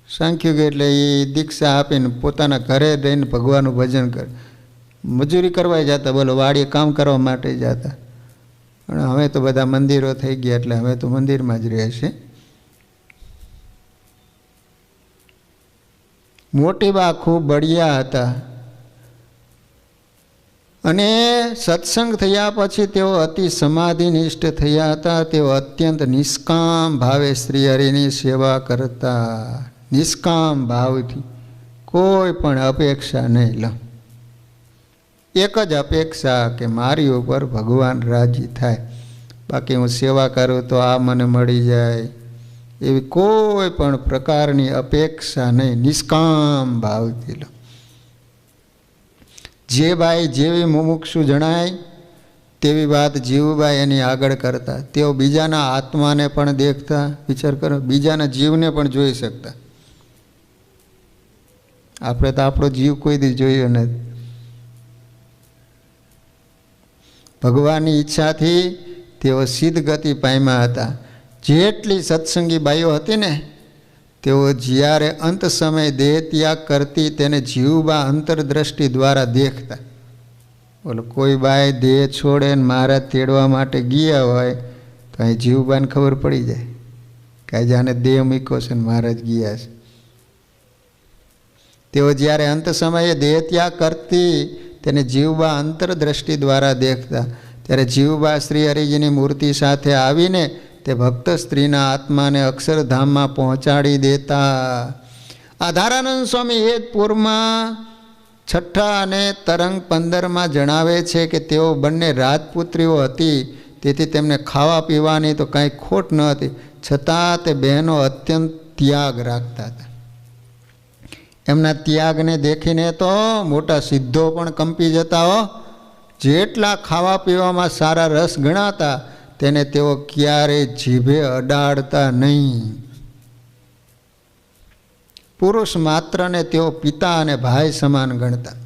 સાંખ્યુગ એટલે એ દીક્ષા આપીને પોતાના ઘરે રહીને ભગવાનનું ભજન કરે. મજૂરી કરવા જતા, બોલો વાડીએ કામ કરવા માટે જતા. પણ હવે તો બધા મંદિરો થઈ ગયા એટલે હવે તો મંદિરમાં જ રહે છે. મોટીબા ખૂબ બળિયા હતા અને સત્સંગ થયા પછી તેઓ અતિ સમાધિનિષ્ઠ થયા હતા. તેઓ અત્યંત નિષ્કામ ભાવે શ્રી હરિની સેવા કરતા. નિષ્કામ ભાવથી, કોઈ પણ અપેક્ષા નહીં. લો, એક જ અપેક્ષા કે મારી ઉપર ભગવાન રાજી થાય, બાકી હું સેવા કરું તો આ મને મળી જાય, એવી કોઈ પણ પ્રકારની અપેક્ષા નહીં. નિષ્કામ ભાવથી. લો, જે ભાઈ જેવી મુમુક્ષુ જણાય તેવી વાત જીવભાઈ એની આગળ કરતા. તેઓ બીજાના આત્માને પણ દેખતા. વિચાર કરો, બીજાના જીવને પણ જોઈ શકતા. આપણે તો આપણો જીવ કોઈ દી જોયો નથી. ભગવાનની ઈચ્છાથી તેઓ સિદ્ધ ગતિ પામ્યા હતા. જેટલી સત્સંગી બાઈઓ હતી ને, તેઓ જ્યારે અંત સમય દેહ ત્યાગ કરતી તેને જીવબા અંતરદ્રષ્ટિ દ્વારા દેખતા. બોલો, કોઈ બાઈ દેહ છોડે ને મહારાજ તેડવા માટે ગયા હોય તો અહીં જીવબાને ખબર પડી જાય કે આજે આને દેહ મૂક્યો છે ને મહારાજ ગયા છે. તેઓ જ્યારે અંત સમયે દેહ ત્યાગ કરતી તેને જીવબા અંતરદ્રષ્ટિ દ્વારા દેખતા. ત્યારે જીવબા શ્રી હરિજીની મૂર્તિ સાથે આવીને તે ભક્ત સ્ત્રીના આત્માને અક્ષરધામમાં પહોંચાડી દેતા. આધારાનંદ સ્વામી એ જ પૂરમાં 6 અને તરંગ 15 જણાવે છે કે તેઓ બંને રાજપુત્રીઓ હતી, તેથી તેમને ખાવા પીવાની તો કાંઈ ખોટ ન હતી, છતાં તે બહેનો અત્યંત ત્યાગ રાખતા હતા. એમના ત્યાગને દેખીને તો મોટા સિદ્ધો પણ કંપી જતા હો. જેટલા ખાવા પીવામાં સારા રસ ગણાતા તેને તેઓ ક્યારેય જીભે અડાડતા નહીં. પુરુષ માત્રને તેઓ પિતા અને ભાઈ સમાન ગણતા.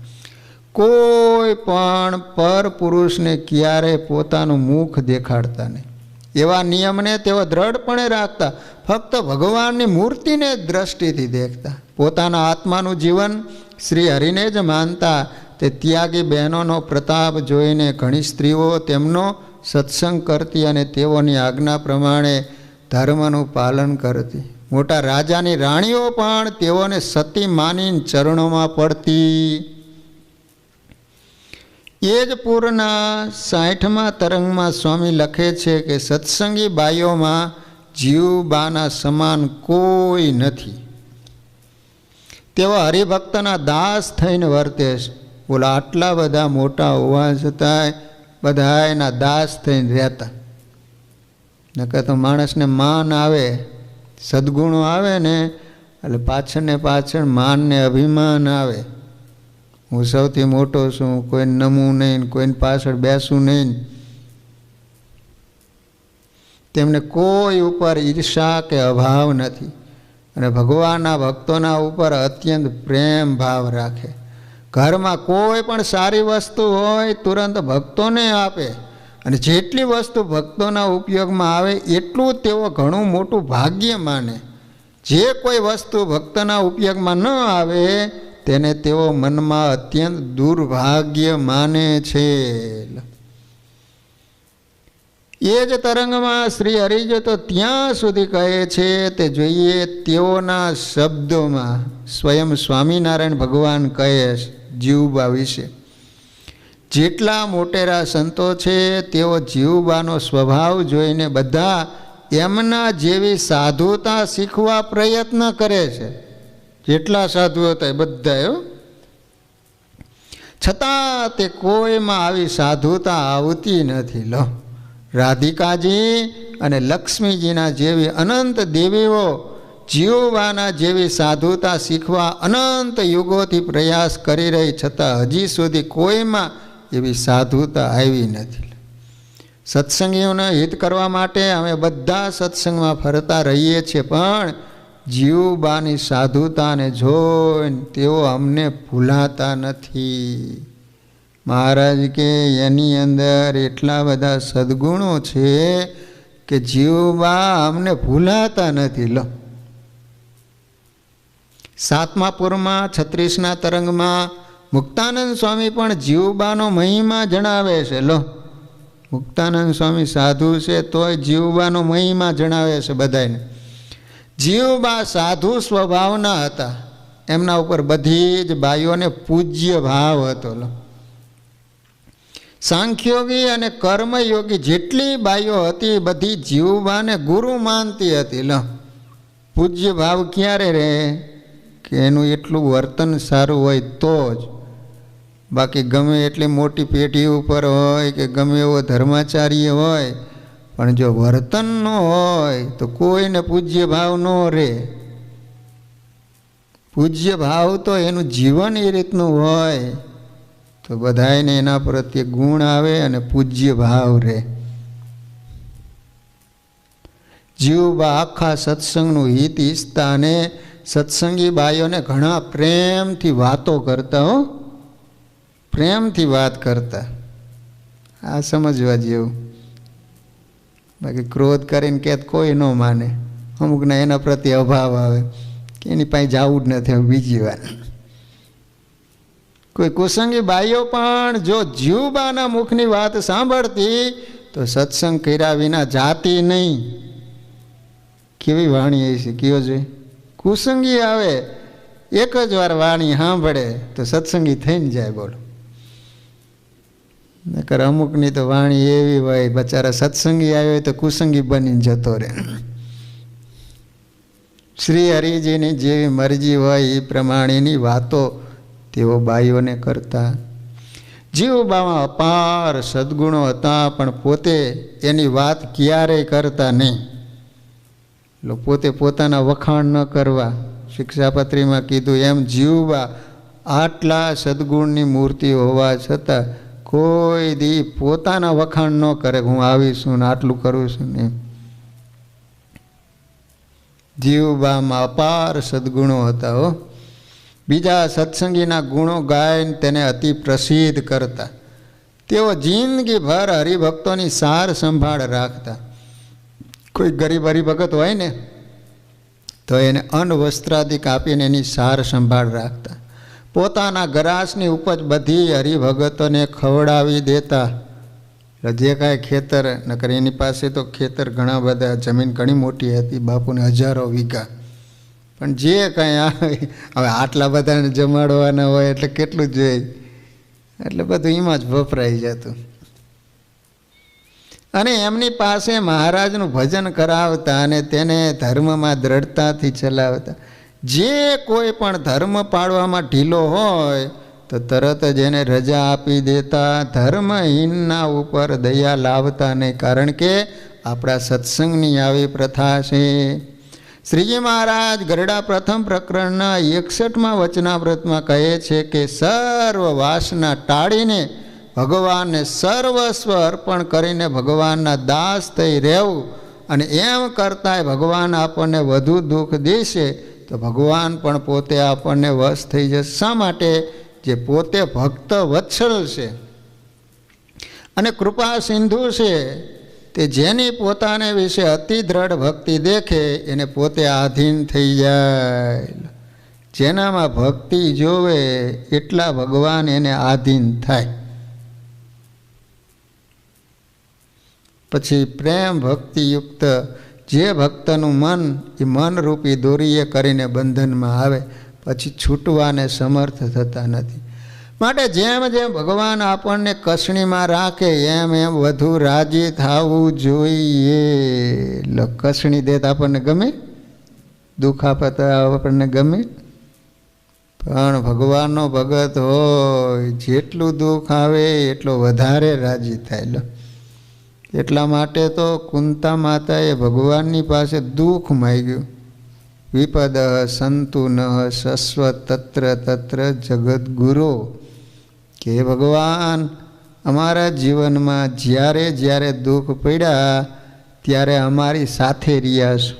કોઈ પણ પર પુરુષને ક્યારેય પોતાનું મુખ દેખાડતા નહીં. એવા નિયમને તેઓ દ્રઢપણે રાખતા. ફક્ત ભગવાનની મૂર્તિને જ દ્રષ્ટિથી દેખતા. પોતાના આત્માનું જીવન શ્રી હરિને જ માનતા. તે ત્યાગી બહેનોનો પ્રતાપ જોઈને ઘણી સ્ત્રીઓ તેમનો સત્સંગ કરતી અને તેઓની આજ્ઞા પ્રમાણે ધર્મનું પાલન કરતી. મોટા રાજાની રાણીઓ પણ તેઓને સતી માનીને ચરણોમાં પડતી. એ જ પૂરના 60મા તરંગમાં સ્વામી લખે છે કે સત્સંગી બાઈઓમાં જીવબાના સમાન કોઈ નથી. તેઓ હરિભક્તના દાસ થઈને વર્તે છે. બોલા, આટલા બધા મોટા હોવા છતાંય બધા એના દાસ થઈને રહેતા. નકર તો માણસને માન આવે, સદગુણો આવે ને એટલે પાછળ માન ને અભિમાન આવે. હું સૌથી મોટો છું, કોઈને નમવું નહીં, કોઈને પાછળ બેસવું નહીં. તેમને કોઈ ઉપર ઈર્ષા કે અભાવ નથી અને ભગવાનના ભક્તોના ઉપર અત્યંત પ્રેમ ભાવ રાખે. ઘરમાં કોઈ પણ સારી વસ્તુ હોય તુરંત ભક્તોને આપે અને જેટલી વસ્તુ ભક્તોના ઉપયોગમાં આવે એટલું તેઓ ઘણું મોટું ભાગ્ય માને. જે કોઈ વસ્તુ ભક્તના ઉપયોગમાં ન આવે તેને તેઓ મનમાં અત્યંત દુર્ભાગ્ય માને છે. એ જ તરંગમાં શ્રી હરિજો તો ત્યાં સુધી કહે છે તે જોઈએ. તેઓના શબ્દોમાં સ્વયં સ્વામિનારાયણ ભગવાન કહે છે જીવબા વિશે. જેટલા મોટેરા સંતો છે તેઓ જીવબાનો સ્વભાવ જોઈને બધા એમના જેવી સાધુતા શીખવા પ્રયત્ન કરે છે. જેટલા સાધુ હતા એ બધા, છતાં તે કોઈમાં આવી સાધુતા આવતી નથી. લો, રાધિકાજી અને લક્ષ્મીજીના જેવી અનંત દેવીઓ જીવવાના જેવી સાધુતા શીખવા અનંત યુગોથી પ્રયાસ કરી રહી, છતાં હજી સુધી કોઈમાં એવી સાધુતા આવી નથી. સત્સંગીઓને હિત કરવા માટે અમે બધા સત્સંગમાં ફરતા રહીએ છીએ, પણ જીવબાની સાધુતાને જોઈને તેઓ અમને ભૂલાતા નથી. મહારાજ કે એની અંદર એટલા બધા સદ્ગુણો છે કે જીવબા અમને ભૂલાતા નથી. લો 7મા પૂરમાં 36ના તરંગમાં મુક્તાનંદ સ્વામી પણ જીવબાનો મહિમા જણાવે છે. લો મુક્તાનંદ સ્વામી સાધુ છે તોય જીવબાનો મહિમા જણાવે છે બધાને. જીવબા સાધુ સ્વભાવના હતા, એમના ઉપર બધી જ બાઈઓને પૂજ્ય ભાવ હતો. લો સાંખ્યોગી અને કર્મયોગી જેટલી બાઈઓ હતી બધી જીવબાને ગુરુ માનતી હતી. લો પૂજ્ય ભાવ ક્યારે રહે કે એનું એટલું વર્તન સારું હોય તો જ. બાકી ગમે એટલી મોટી પેઢી ઉપર હોય કે ગમે એવો ધર્માચાર્ય હોય પણ જો વર્તન ન હોય તો કોઈને પૂજ્ય ભાવ ન રહે. પૂજ્ય ભાવ તો એનું જીવન એ રીતનું હોય તો બધાને એના પ્રત્યે ગુણ આવે અને પૂજ્ય ભાવ રહે. જીવબા આખા સત્સંગનું હિત ઈચ્છતા અને સત્સંગી બાઈઓને ઘણા પ્રેમથી વાતો કરતા. હો પ્રેમથી વાત કરતા. આ સમજવા જેવું. બાકી ક્રોધ કરીને કે કોઈ ન માને. અમુકને એના પ્રત્યે અભાવ આવે કે એની પાસે જવું જ નથી બીજી વાર. કોઈ કુસંગી બાઈઓ પણ જો જીવબાના મુખની વાત સાંભળતી તો સત્સંગ કર્યા વિના જાતી નહીં. કેવી વાણી એ છે કયો છે. કુસંગી આવે એક જ વાર વાણી સાંભળે તો સત્સંગી થઈને જાય. બોલો નકર અમુકની તો વાણી એવી હોય બચારા સત્સંગી આવ્યો હોય તો કુસંગી બનીને જતો રહે. શ્રી હરિજીની જેવી મરજી હોય એ પ્રમાણેની વાતો તેઓ બાઈઓને કરતા. જીવબામાં અપાર સદ્ગુણો હતા પણ પોતે એની વાત ક્યારેય કરતા નહીં. પોતે પોતાના વખાણ ન કરવા. શિક્ષાપત્રીમાં કીધું એમ જીવબા આટલા સદ્ગુણની મૂર્તિ હોવા છતાં કોઈ દી પોતાના વખાણ ન કરે હું આવીશું ને આટલું કરું છું ને. જીવબામાં અપાર સદ્ગુણો હતા. હો બીજા સત્સંગીના ગુણો ગાઈને તેને અતિ પ્રસિદ્ધ કરતા. તેઓ જિંદગીભર હરિભક્તોની સાર સંભાળ રાખતા. કોઈ ગરીબ હરિભગત હોય ને તો એને અન્ન વસ્ત્રાદિક આપીને એની સાર સંભાળ રાખતા. પોતાના ગરાસની ઉપજ બધી હરિભગતોને ખવડાવી દેતા. જે કાંઈ ખેતર નકર એની પાસે તો ખેતર ઘણા બધા, જમીન ઘણી મોટી હતી, બાપુને હજારો વીઘા. પણ જે કાંઈ આવે હવે આટલા બધાને જમાડવાના હોય એટલે કેટલું જોઈએ એટલે બધું એમાં જ વપરાઈ જતું. અને એમની પાસે મહારાજનું ભજન કરાવતા અને તેને ધર્મમાં દ્રઢતાથી ચલાવતા. જે કોઈ પણ ધર્મ પાળવામાં ઢીલો હોય તો તરત જ એને રજા આપી દેતા. ધર્મહીનના ઉપર દયા લાવતા નહીં, કારણ કે આપણા સત્સંગની આવી પ્રથા છે. શ્રીજી મહારાજ ગરડા પ્રથમ પ્રકરણના 61મા વચનામૃતમાં કહે છે કે સર્વ વાસના ટાળીને ભગવાનને સર્વસ્વ અર્પણ કરીને ભગવાનના દાસ થઈ રહેવું. અને એમ કરતાંય ભગવાન આપણને વધુ દુઃખ દેશે તો ભગવાન પણ પોતે આપણને વશ થઈ જશે. શા માટે? જે પોતે ભક્ત વત્સલ છે અને કૃપા સિંધુ છે, તે જેની પોતાને વિશે અતિ દ્રઢ ભક્તિ દેખે એને પોતે આધીન થઈ જાય. જેનામાં ભક્તિ જોવે એટલા ભગવાન એને આધીન થાય. પછી પ્રેમ ભક્તિયુક્ત જે ભક્તનું મન એ મનરૂપી દોરીએ કરીને બંધનમાં આવે પછી છૂટવાને સમર્થ થતા નથી. માટે જેમ જેમ ભગવાન આપણને કસણીમાં રાખે એમ એમ વધુ રાજી થવું જોઈએ. કસણી દેત આપણને ગમે, દુઃખ આપતા આપણને ગમે, પણ ભગવાનનો ભગત હોય જેટલું દુઃખ આવે એટલો વધારે રાજી થાય. એટલા માટે તો કુંતા માતાએ ભગવાનની પાસે દુઃખ માંગ્યું. વિપદ સંતુ ન શશ્વત તત્ર તત્ર જગદગુરો, કે ભગવાન અમારા જીવનમાં જ્યારે જ્યારે દુઃખ પડ્યા ત્યારે અમારી સાથે રહ્યા છો.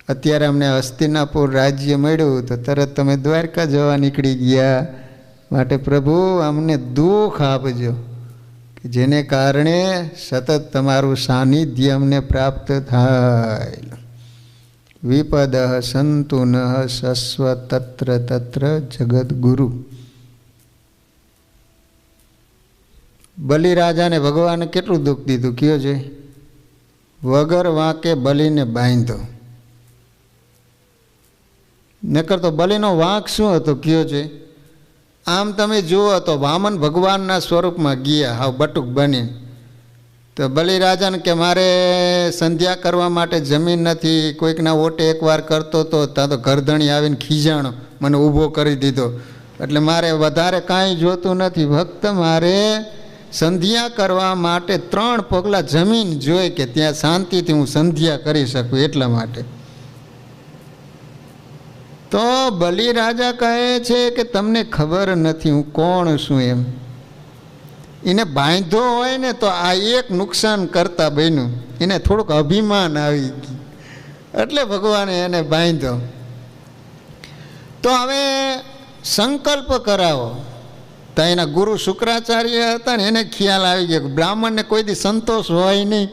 અત્યારે અમને હસ્તિનાપુર રાજ્ય મળ્યું તો તરત તમે દ્વારકા જવા નીકળી ગયા. માટે પ્રભુ અમને દુઃખ આપજો કે જેને કારણે સતત તમારું સાનિધ્ય અમને પ્રાપ્ત થાય. વિપદ સંતુ ન સસ્વ તત્ર તત્ર જગદગુરુ. બલિરાજાને ભગવાને કેટલું દુઃખ દીધું કયો છે? વગર વાંકે બલિને બાંધ્યો. નકર તો બલિનો વાંક શું હતો કયો છે? આમ તમે જુઓ તો વામન ભગવાનના સ્વરૂપમાં ગયા હાવ બટુક બની. તો બલિરાજાને કે મારે સંધ્યા કરવા માટે જમીન નથી, કોઈકના ઓટે એકવાર કરતો તો ત્યાં તો ઘરધણી આવીને ખીજાણો, મને ઊભો કરી દીધો, એટલે મારે વધારે કાંઈ જોતું નથી, ફક્ત મારે સંધ્યા કરવા માટે 3 પગલાં જમીન જોઈ કે ત્યાં શાંતિથી હું સંધ્યા કરી શકું એટલા માટે. તો બલિરાજા કહે છે કે તમને ખબર નથી હું કોણ છું એમ. એને બાંધ્યો હોય ને તો આ એક નુકસાન કરતા બન્યું, એને થોડુંક અભિમાન આવી ગયું એટલે ભગવાને એને બાંધ્યો. તો હવે સંકલ્પ કરાવો. તો એના ગુરુ શુક્રાચાર્ય હતા ને એને ખ્યાલ આવી ગયો બ્રાહ્મણને કોઈ દી સંતોષ હોય નહીં,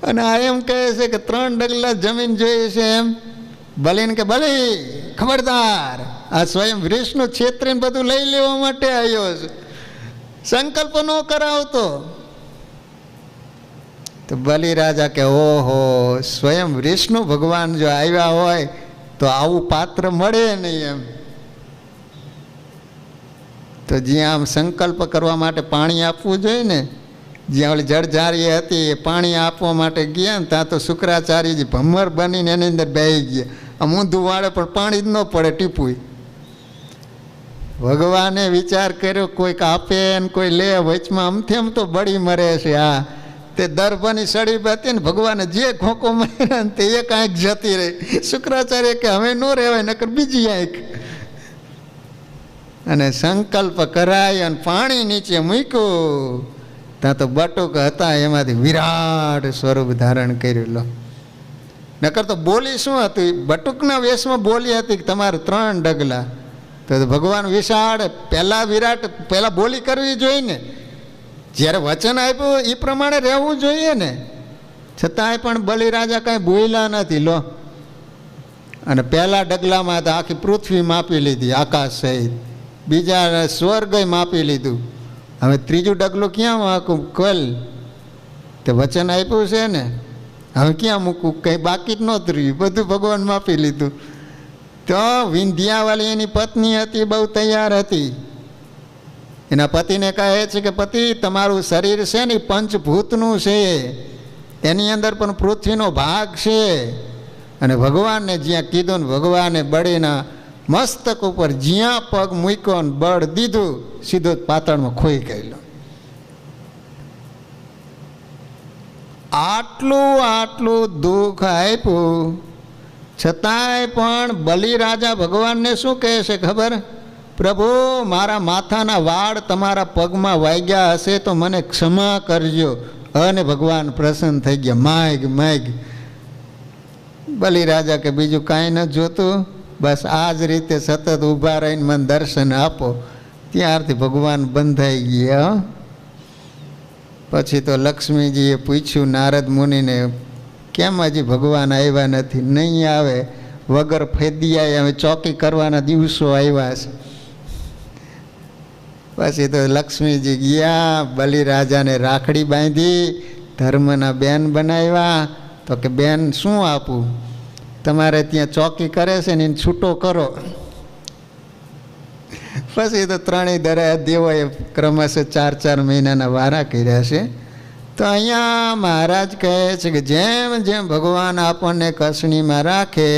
અને આ એમ કહે છે કે 3 ડગલા જમીન જોઈએ છે એમ. બલિને કે બલી ખબરદાર, આ સ્વયં વૃષનું છેતરીને બધું લઈ લેવા માટે આવ્યો છે, સંકલ્પ ન કરાવતો. તો બલિરાજા કે ઓહો, સ્વયં વિષ્ણુ ભગવાન જો આવ્યા હોય તો આવું પાત્ર મળે નહીં એમ. તો જ્યાં આમ સંકલ્પ કરવા માટે પાણી આપવું જોઈએ ને, જ્યાં ઓલી જળજારી હતી એ પાણી આપવા માટે ગયા ને ત્યાં તો શુક્રાચાર્યજી ભમર બનીને એની અંદર બેસી ગયા. આમ ઊંધું વાળે પણ પાણી જ ન પડે ટીપું. ભગવાને વિચાર કર્યો કોઈક આપે ને કોઈ લે, વચમાં આમથી આમ તો બળી મરે છે. આ તે દર્ભની સળી હતી ને ભગવાને જે ખોખો માર્યા ને તે એક આંખ જતી રહી. શુક્રાચાર્ય કે હવે ન રહેવાય, નકર બીજી આંખ. અને સંકલ્પ કરાય અને પાણી નીચે મૂક્યું ત્યાં તો બટુક હતા એમાંથી વિરાટ સ્વરૂપ ધારણ કર્યું. લો, નકર તો બોલી શું હતી? બટુકના વેશમાં બોલી હતી કે તમારે 3 ડગલા. તો ભગવાન વિશાળ પહેલાં વિરાટ પહેલાં બોલી કરવી જોઈએ ને, જ્યારે વચન આપ્યું એ પ્રમાણે રહેવું જોઈએ ને. છતાંય પણ બલિરાજા કાંઈ બોલ્યા નથી. લો, અને પહેલાં ડગલામાં તો આખી પૃથ્વી માપી લીધી આકાશ સહિત, બીજા સ્વર્ગ માપી લીધું. હવે 3જું ડગલું ક્યાં મૂકું? કલ તે વચન આપ્યું છે ને, હવે ક્યાં મૂકું? કંઈ બાકી જ નહોતું રહ્યું, બધું ભગવાન માપી લીધું. તો વિંધ્યાવાળી એની પત્ની હતી, બહુ તૈયાર હતી. એના પતિને કહે છે કે પતિ, તમારું શરીર છે ને પંચભૂતનું છે, એની અંદર પણ પૃથ્વીનો ભાગ છે. અને ભગવાનને જ્યાં કીધું ને ભગવાને બળીના મસ્તક ઉપર જ્યાં પગ મૂક્યો ને બળ દીધું, સીધો પાતાળમાં ખોઈ ગયેલો. આટલું દુઃખ આપ્યું છતાંય પણ બલિરાજા ભગવાનને શું કહે છે ખબર? પ્રભુ, મારા માથાના વાળ તમારા પગમાં વાગ્યા હશે તો મને ક્ષમા કરજો. અને ભગવાન પ્રસન્ન થઈ ગયા. માગ. બલિરાજા કે બીજું કાંઈ ન જોતું, બસ આ જ રીતે સતત ઊભા રહીને મને દર્શન આપો. ત્યારથી ભગવાન બંધાઈ ગયા. પછી તો લક્ષ્મીજીએ પૂછ્યું નારદ મુનિને, કેમ હજી ભગવાન આવ્યા નથી? નહીં આવે, વગર ફેદિયાએ હવે ચોકી કરવાના દિવસો આવ્યા છે. પછી તો લક્ષ્મીજી ગયા, બલિરાજાને રાખડી બાંધી, ધર્મના બેન બનાવ્યા. તો કે બેન શું આપું? તમારે ત્યાં ચોકી કરે છે ને એને છૂટો કરો. પછી તો 3 દેવોએ ક્રમશઃ 4 મહિનાના વારા કર્યા છે. તો અહીંયા મહારાજ કહે છે કે જેમ જેમ ભગવાન આપણને કસણીમાં રાખે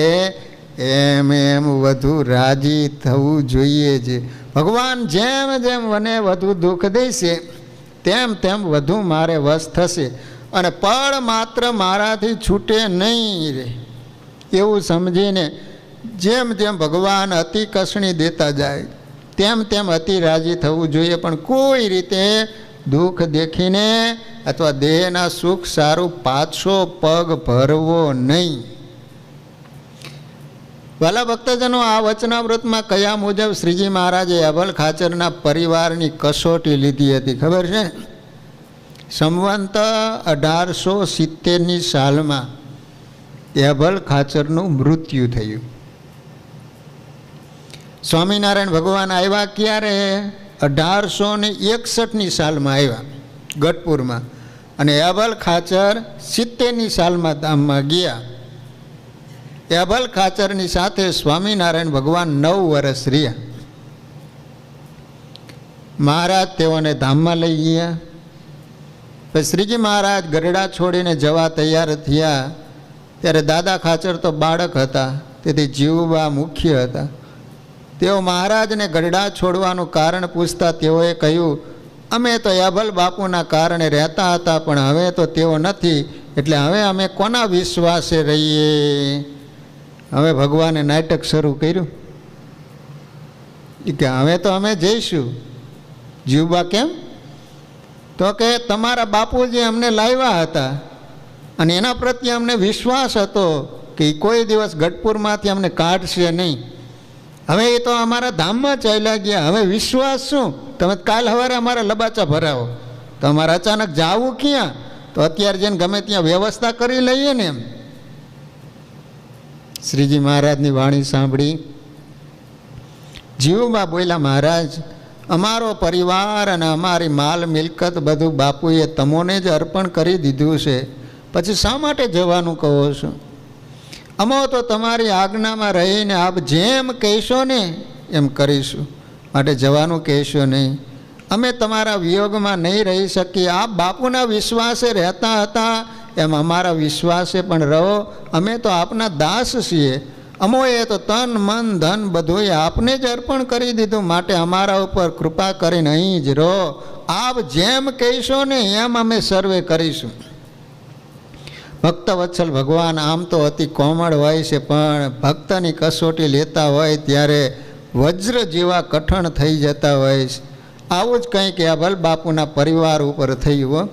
એમ એમ વધુ રાજી થવું જોઈએ છે. ભગવાન જેમ જેમ મને વધુ દુઃખ દેશે તેમ તેમ વધુ મારે વશ થશે, અને પળ માત્ર મારાથી છૂટે નહીં રે એવું સમજીને જેમ જેમ ભગવાન અતિ કસણી દેતા જાય તેમ તેમ અતિ રાજી થવું જોઈએ. પણ કોઈ રીતે દુઃખ દેખીને અથવા દેહના સુખ સારું પાછો પગ ભરવો નહીં. ભલા ભક્તજનો, આ વચનામૃતમાં કયા મુજબ શ્રીજી મહારાજે અભલ ખાચરના પરિવારની કસોટી લીધી હતી ખબર છે? સંવંત 1870ની સાલમાં એભલ ખાચરનું મૃત્યુ થયું. સ્વામિનારાયણ ભગવાન આવ્યા ક્યારે? 1861ની સાલમાં આવ્યા ગઢપુરમાં, અને એભલ ખાચર 70ની સાલમાં ધામમાં ગયા. એભલ ખાચરની સાથે સ્વામિનારાયણ ભગવાન 9 વર્ષ રહ્યા. મહારાજ તેઓને ધામમાં લઈ ગયા. પછી શ્રીજી મહારાજ ગરડા છોડીને જવા તૈયાર થયા ત્યારે દાદા ખાચર તો બાળક હતા, તેથી જીવબા મુખ્ય હતા. તેઓ મહારાજને ગરડા છોડવાનું કારણ પૂછતા તેઓએ કહ્યું, અમે તો એભલ બાપુના કારણે રહેતા હતા, પણ હવે તો તેઓ નથી, એટલે હવે અમે કોના વિશ્વાસે રહીએ? હવે ભગવાને નાટક શરૂ કર્યું કે હવે તો અમે જઈશું. જીવબા કેમ? તો કે તમારા બાપુજી અમને લાવ્યા હતા અને એના પ્રત્યે અમને વિશ્વાસ હતો કે કોઈ દિવસ ગઢપુરમાંથી અમને કાઢશે નહીં. હવે એ તો અમારા ધામમાં ચાલ્યા ગયા, હવે વિશ્વાસ શું? તમે કાલ સવારે અમારા લબાચા ભરાવો તો અમારે અચાનક જાવું ક્યાં? તો અત્યારે જઈને ગમે ત્યાં વ્યવસ્થા કરી લઈએ ને એમ. શ્રીજી મહારાજની વાણી સાંભળી જીવબા બોલ્યા, મહારાજ, અમારો પરિવાર અને અમારી માલ મિલકત બધું બાપુએ તમોને જ અર્પણ કરી દીધું છે, પછી શા માટે જવાનું કહો છો? અમો તો તમારી આજ્ઞામાં રહીને આપ જેમ કહેશો ને એમ કરીશું, માટે જવાનું કહેશો નહીં. અમે તમારા વિયોગમાં નહીં રહી શકીએ. આપ બાપુના વિશ્વાસે રહેતા હતા એમ અમારા વિશ્વાસે પણ રહો. અમે તો આપના દાસ છીએ. અમોએ તો તન મન ધન બધું આપને જ અર્પણ કરી દીધું, માટે અમારા ઉપર કૃપા કરીને અહીં જ રહો. આપ જેમ કહેશો ને એમ અમે સર્વે કરીશું. ભક્તવત્સલ ભગવાન આમ તો અતિ કોમળ હોય છે, પણ ભક્તની કસોટી લેતા હોય ત્યારે વજ્ર જેવા કઠણ થઈ જતા હોય છે. આવું જ કંઈક એભલ બાપુના પરિવાર ઉપર થયું.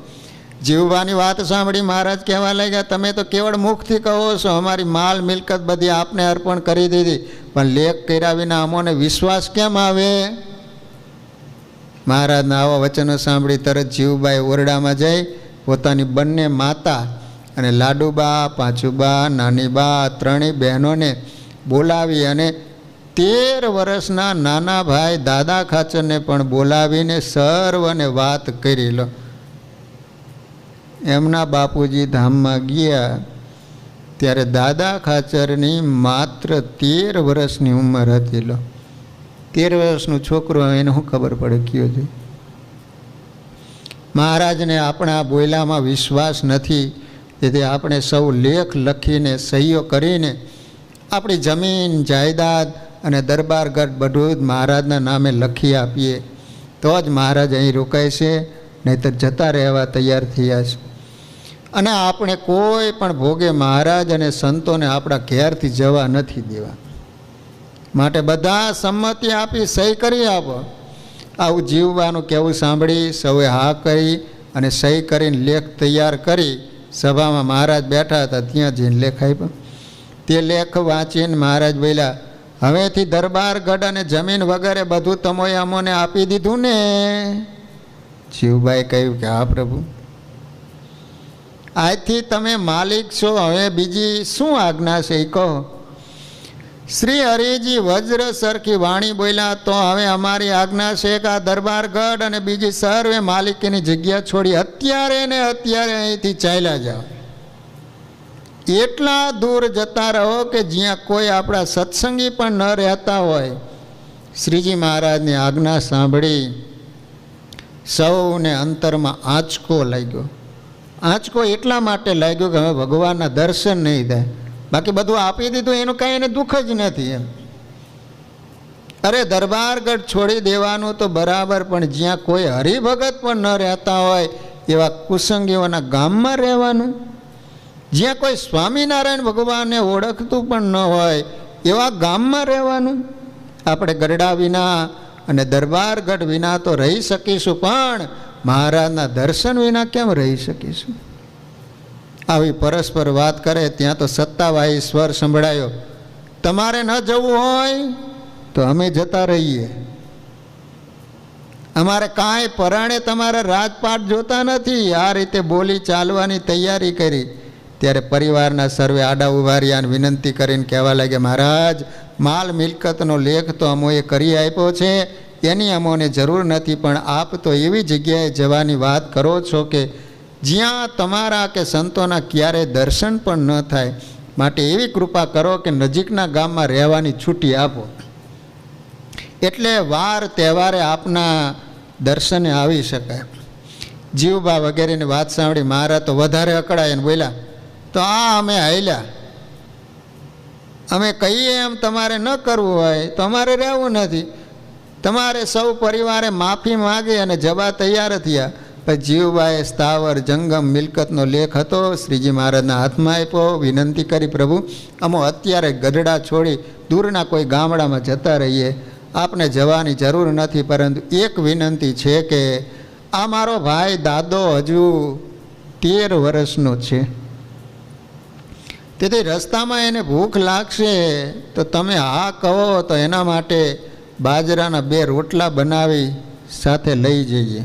જીવવાની વાત સાંભળી મહારાજ કહેવા લાગ્યા, તમે તો કેવળ મુખથી કહો છો અમારી માલ મિલકત બધી આપને અર્પણ કરી દીધી, પણ લેખ કર્યા વિના અમોને વિશ્વાસ કેમ આવે? મહારાજના આવા વચનો સાંભળી તરત જીવબાએ ઓરડામાં જઈ પોતાની બંને માતા અને લાડુબા, પાંચુબા, નાનીબા ત્રણેય બહેનોને બોલાવી અને 13 વર્ષના નાના ભાઈ દાદા ખાચરને પણ બોલાવીને સર્વને વાત કરી લો. એમના બાપુજી ધામમાં ગયા ત્યારે દાદા ખાચરની માત્ર 13 વર્ષની ઉંમર હતી. લો, 13 વર્ષનું છોકરું, એને શું ખબર પડે કયો છે? મહારાજને આપણા બોયલામાં વિશ્વાસ નથી, તેથી આપણે સૌ લેખ લખીને સહીઓ કરીને આપણી જમીન જાયદાદ અને દરબારગઢ બધું જ મહારાજના નામે લખી આપીએ તો જ મહારાજ અહીં રોકાય છે, નહીંતર જતા રહેવા તૈયાર થયા છે. અને આપણે કોઈ પણ ભોગે મહારાજ અને સંતોને આપણા ઘેરથી જવા નથી દેવા, માટે બધા સંમતિ આપી સહી કરી આપો. આવું જીવવાનું કહેવું સાંભળી સૌએ હા કરી અને સહી કરીને લેખ તૈયાર કરી સભામાં મહારાજ બેઠા હતા ત્યાં જઈને લેખ આપ્યો. તે લેખ વાંચીને મહારાજ બોલ્યા, હવેથી દરબારગઢ અને જમીન વગેરે બધું તમોએ અમોને આપી દીધું ને? જીવબાએ કહ્યું કે હા પ્રભુ. આજથી તમે માલિક છો, હવે બીજી શું આજ્ઞા છે એ કહો. શ્રી હરિજી વજ્ર સરખી વાણી બોલ્યા, તો હવે અમારી આજ્ઞા છે કે આ દરબારગઢ અને બીજી સર્વે માલિકીની જગ્યા છોડી અત્યારે ને અત્યારે અહીંથી ચાલ્યા જાઓ. એટલા દૂર જતા રહો કે જ્યાં કોઈ આપણા સત્સંગી પણ ન રહેતા હોય. શ્રીજી મહારાજની આજ્ઞા સાંભળી સૌને અંતરમાં આંચકો લાગ્યો. આંચકો એટલા માટે લાગ્યો કે હવે ભગવાનના દર્શન નહીં થાય, બાકી બધું આપી દીધું એનું કાંઈ એને દુઃખ જ નથી એમ. અરે દરબારગઢ છોડી દેવાનું તો બરાબર, પણ જ્યાં કોઈ હરિભગત પણ ન રહેતા હોય એવા કુસંગીઓના ગામમાં રહેવાનું, જ્યાં કોઈ સ્વામિનારાયણ ભગવાનને ઓળખતું પણ ન હોય એવા ગામમાં રહેવાનું. આપણે ગરડા વિના અને દરબારગઢ વિના તો રહી શકીશું, પણ મહારાજના દર્શન વિના કેમ રહી શકીશું? આવી પરસ્પર વાત કરે ત્યાં તો સત્તાવાહી સ્વર સંભળાયો, તમારે ન જવું હોય તો અમે જતા રહીએ. અમારે કાંઈ પરાણે તમારા રાજપાટ જોતા નથી. આ રીતે બોલી ચાલવાની તૈયારી કરી. ત્યારે પરિવારના સર્વે આડા ઉભા રહ્યા અને વિનંતી કરીને કહેવા લાગ્યા, મહારાજ, માલ મિલકતનો લેખ તો અમોએ કરી આપ્યો છે, એની અમોને જરૂર નથી, પણ આપ તો એવી જગ્યાએ જવાની વાત કરો છો કે જ્યાં તમારા કે સંતોના ક્યારેય દર્શન પણ ન થાય, માટે એવી કૃપા કરો કે નજીકના ગામમાં રહેવાની છૂટી આપો, એટલે વાર તહેવારે આપના દર્શને આવી શકાય. જીવબા વગેરેની વાત સાંભળી મહારાજ તો વધારે અકળાય અને બોલ્યા, તો અમે હાલ્યા, અમે કહીએ એમ તમારે ન કરવું હોય તો અમારે રહેવું નથી, તમારે સૌ પરિવારે માફી માગી અને જવા તૈયાર થયા. પછી જીવબાએ સ્થાવર જંગમ મિલકતનો લેખ હતો શ્રીજી મહારાજના હાથમાં આપ્યો. વિનંતી કરી, પ્રભુ અમો અત્યારે ગઢડા છોડી દૂરના કોઈ ગામડામાં જતા રહીએ, આપને જવાની જરૂર નથી, પરંતુ એક વિનંતી છે કે આ મારો ભાઈ દાદો હજુ 13 વર્ષનો છે, તેથી રસ્તામાં એને ભૂખ લાગશે તો તમે હા કહો તો એના માટે બાજરાના 2 રોટલા બનાવી સાથે લઈ જઈએ.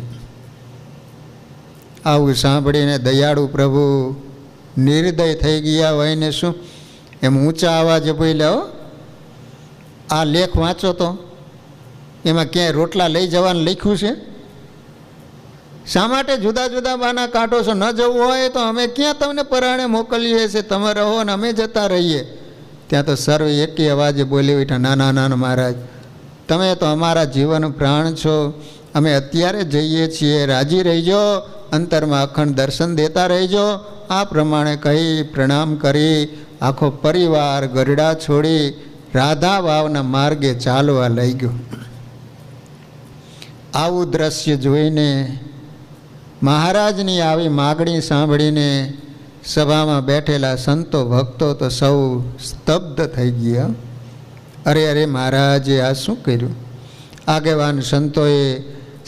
આવું સાંભળીને દયાળુ પ્રભુ નિર્દય થઈ ગયા હોય ને શું, એમ ઊંચા અવાજે બોલ્યા, આ લેખ વાંચો તો એમાં ક્યાંય રોટલા લઈ જવાનું લખ્યું છે? શા માટે જુદા જુદા બાના કાઢો છો? ન જવું હોય તો અમે ક્યાં તમને પરાણે મોકલીએ છીએ, તમે રહો ને અમે જતા રહીએ. ત્યાં તો સર્વે એકી અવાજે બોલી ઉઠ્યા, ના ના ના મહારાજ, તમે તો અમારા જીવન પ્રાણ છો, અમે અત્યારે જઈએ છીએ, રાજી રહીજો, અંતરમાં અખંડ દર્શન દેતા રહેજો. આ પ્રમાણે કહી પ્રણામ કરી આખો પરિવાર ગરડા છોડી રાધા વાવના માર્ગે ચાલવા લઈ ગયો. આવું દ્રશ્ય જોઈને મહારાજની આવી માગણી સાંભળીને સભામાં બેઠેલા સંતો ભક્તો તો સૌ સ્તબ્ધ થઈ ગયા. અરે અરે મહારાજે આ શું કર્યું? આગેવાન સંતોએ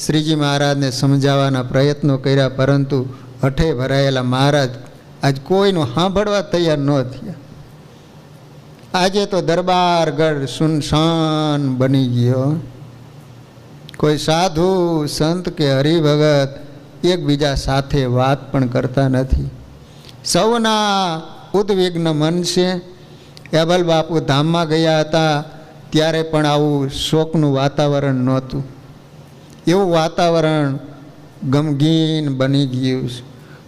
શ્રીજી મહારાજને સમજાવવાના પ્રયત્નો કર્યા, પરંતુ હઠે ભરાયેલા મહારાજ આજ કોઈનું સાંભળવા તૈયાર ન થયા. આજે તો દરબારગઢ સુનસાન બની ગયો. કોઈ સાધુ સંત કે હરિભગત એકબીજા સાથે વાત પણ કરતા નથી. સૌના ઉદ્વિગ્ન મન છે. એબલ બાપુ ધામમાં ગયા હતા ત્યારે પણ આવું શોકનું વાતાવરણ નહોતું. એવું વાતાવરણ ગમગીન બની ગયું છે.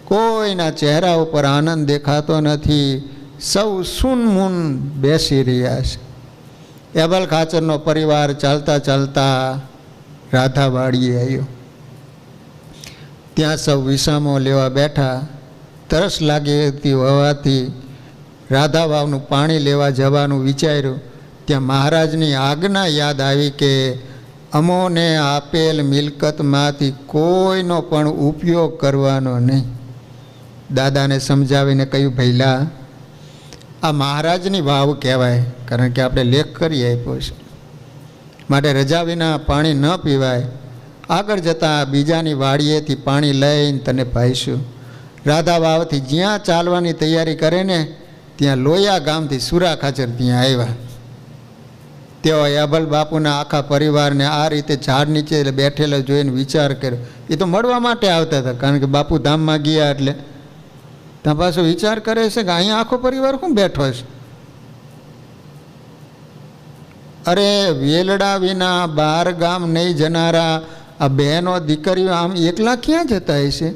કોઈના ચહેરા ઉપર આનંદ દેખાતો નથી. સૌ સૂનમૂન બેસી રહ્યા છે. એબલ ખાચરનો પરિવાર ચાલતા ચાલતા રાધાવાડીએ આવ્યો. ત્યાં સૌ વિસામો લેવા બેઠા. તરસ લાગી હતી હોવાથી રાધા વાવનું પાણી લેવા જવાનું વિચાર્યું. ત્યાં મહારાજની આજ્ઞા યાદ આવી કે અમોને આપેલ મિલકતમાંથી કોઈનો પણ ઉપયોગ કરવાનો નહીં. દાદાને સમજાવીને કહ્યું, ભૈલા, આ મહારાજની વાવ કહેવાય, કારણ કે આપણે લેખ કરી આપ્યો છે, માટે રજા વિના પાણી ન પીવાય. આગળ જતાં બીજાની વાડીએથી પાણી લઈને તને પાઈશું. રાધા વાવથી જ્યાં ચાલવાની તૈયારી કરે ને ત્યાં લોયા ગામથી સુરા ખાચર ત્યાં આવ્યા. તેઓ અભલ બાપુના આખા પરિવારને આ રીતે ઝાડ નીચે બેઠેલા જોઈને વિચાર કર્યો. એ તો મળવા માટે આવતા હતા, કારણ કે બાપુ ધામમાં ગયા એટલે ત્યાં પાછો વિચાર કરે છે કે અહીંયા આખો પરિવાર શું બેઠો છે? અરે વેલડા વિના 12 ગામ નહીં જનારા આ બહેનો દીકરીઓ આમ એકલા ક્યાં જતા હશે?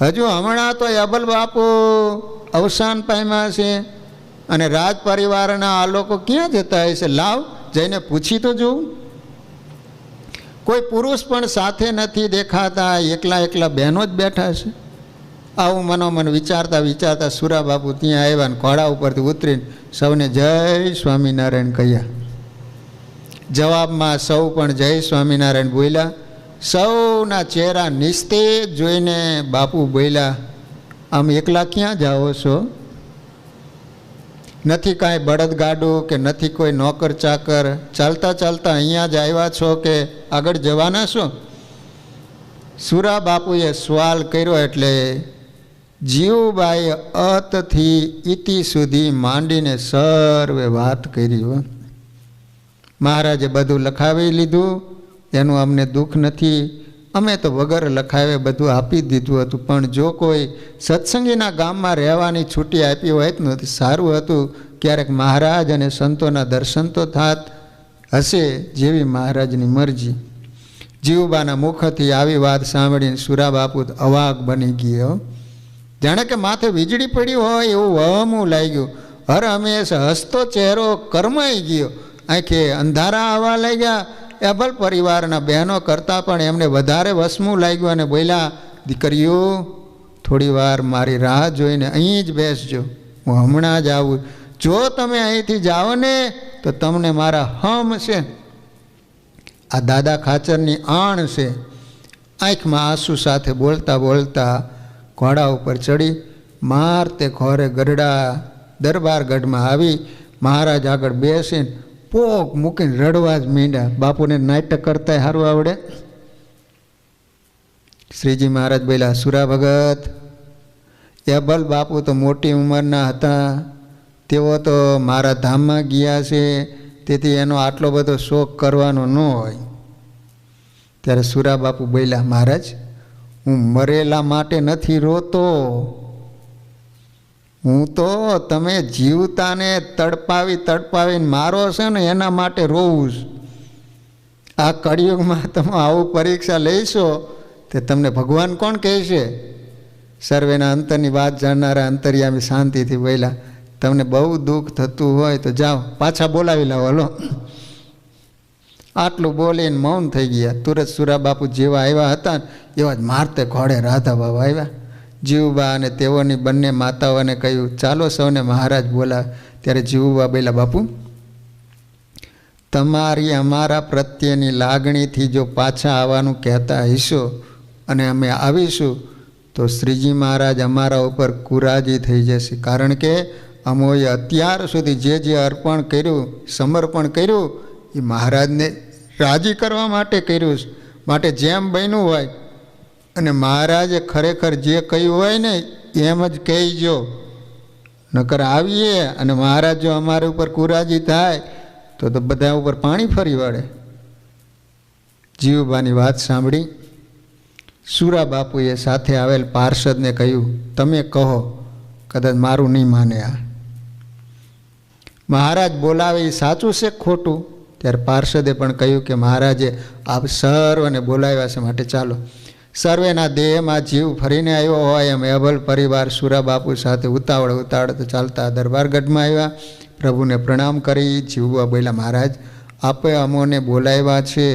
હજુ હમણાં તો અભલ બાપુ અવસાન પામ્યા છે અને રાજ પરિવારના આ લોકો ક્યાં જતા હશે? લાવ જઈને પૂછી તો જોઉં. કોઈ પુરુષ પણ સાથે નથી દેખાતા, એકલા એકલા બહેનો જ બેઠા છે. આવું મનોમન વિચારતા વિચારતા સુરા બાપુ ત્યાં આવ્યા ને ઘોડા ઉપરથી ઉતરીને સૌને જય સ્વામિનારાયણ કહ્યા. જવાબમાં સૌ પણ જય સ્વામિનારાયણ બોલ્યા. સૌના ચહેરા નિસ્તેજ જોઈને બાપુ બોલ્યા, આમ એકલા ક્યાં જાઓ છો? નથી કાંઈ બળદગાડું કે નથી કોઈ નોકર ચાકર, ચાલતા ચાલતા અહીંયા જ આવ્યા છો કે આગળ જવાના છો? સુરા બાપુએ સવાલ કર્યો એટલે જીવબાએ અતથી ઇતિ સુધી માંડીને સર્વે વાત કરી. મહારાજે બધું લખાવી લીધું. એનું અમને દુઃખ નથી, અમે તો વગર લખાવે બધું આપી દીધું હતું, પણ જો કોઈ સત્સંગીના ગામમાં રહેવાની છૂટી આપી હોય તો સારું હતું, ક્યારેક મહારાજ અને સંતોના દર્શન તો થાત હશે, જેવી મહારાજની મરજી. જીવુબાના મુખથી આવી વાત સાંભળીને સુરાબાપુ અવાક બની ગયો. જાણે કે માથે વીજળી પડી હોય એવું વહમું લાગ્યું. હર હંમેશ હસતો ચહેરો કરમાઈ ગયો. આંખે અંધારા આવવા લાગ્યા. એભલ પરિવારના બહેનો કરતાં પણ એમને વધારે વસમું લાગ્યું અને બોલ્યા, દીકરીઓ થોડી વાર મારી રાહ જોઈને અહીં જ બેસજો, હું હમણાં જ આવું. જો તમે અહીંથી જાઓ ને તો તમને મારા હમ છે. આ દાદા ખાચરની આણ છે. આંખમાં આંસુ સાથે બોલતા બોલતા ઘોડા ઉપર ચડી મારતે ખોરે ગરડા દરબારગઢમાં આવી મહારાજ આગળ બેસીને પોક મૂકીને રડવા જ માંડ્યા. બાપુને નાટક કરતા સારું આવડે. શ્રીજી મહારાજ બોલ્યા, સુરા ભગત, એબલ બાપુ તો મોટી ઉંમરના હતા, તેઓ તો મારા ધામમાં ગયા છે, તેથી એનો આટલો બધો શોખ કરવાનો ન હોય. ત્યારે સુરા બાપુ બોલ્યા, મહારાજ, હું મરેલા માટે નથી રોતો, હું તો તમે જીવતાને તડપાવીને મારો છે ને એના માટે રોવું છું. આ કળિયુગમાં તમે આવું પરીક્ષા લઈશો તે તમને ભગવાન કોણ કહેશે? સર્વેના અંતરની વાત જાણનારા અંતર્યામી શાંતિથી બોલ્યા, તમને બહુ દુઃખ થતું હોય તો જાઓ, પાછા બોલાવી લાવો, હલો. આટલું બોલીને મૌન થઈ ગયા. તુરત સુરાબાપુ જેવા આવ્યા હતા એવા જ મારતે ઘોડે રાધા બાબા આવ્યા. જીવુબા અને તેઓની બંને માતાઓને કહ્યું, ચાલો સૌને મહારાજ બોલા. ત્યારે જીવુબા બોલ્યા, બાપુ, તમારી અમારા પ્રત્યેની લાગણીથી જો પાછા આવવાનું કહેતા હશો અને અમે આવીશું તો શ્રીજી મહારાજ અમારા ઉપર કુરાજી થઈ જશે. કારણ કે અમોએ અત્યાર સુધી જે અર્પણ કર્યું, સમર્પણ કર્યું, એ મહારાજને રાજી કરવા માટે કર્યું. માટે જેમ બન્યું હોય અને મહારાજે ખરેખર જે કહ્યું હોય ને એમ જ કહેજો. નકર આવીએ અને મહારાજ જો અમારા ઉપર કુરાજી થાય તો બધા ઉપર પાણી ફરી વળે. જીવુબાની વાત સાંભળી સુરા બાપુએ સાથે આવેલ પાર્ષદને કહ્યું, તમે કહો, કદાચ મારું નહીં માને. આ મહારાજ બોલાવે એ સાચું છે ખોટું? ત્યારે પાર્ષદે પણ કહ્યું કે મહારાજે આપ સર્વને બોલાવ્યા છે, માટે ચાલો. સર્વેના દેહમાં જીવ ફરીને આવ્યો હોય એમ અભલ પરિવાર સુરા બાપુ સાથે ઉતાવળ ચાલતા દરબારગઢમાં આવ્યા. પ્રભુને પ્રણામ કરી જીવવા બોલ્યા, મહારાજ, આપે અમોને બોલાવ્યા છે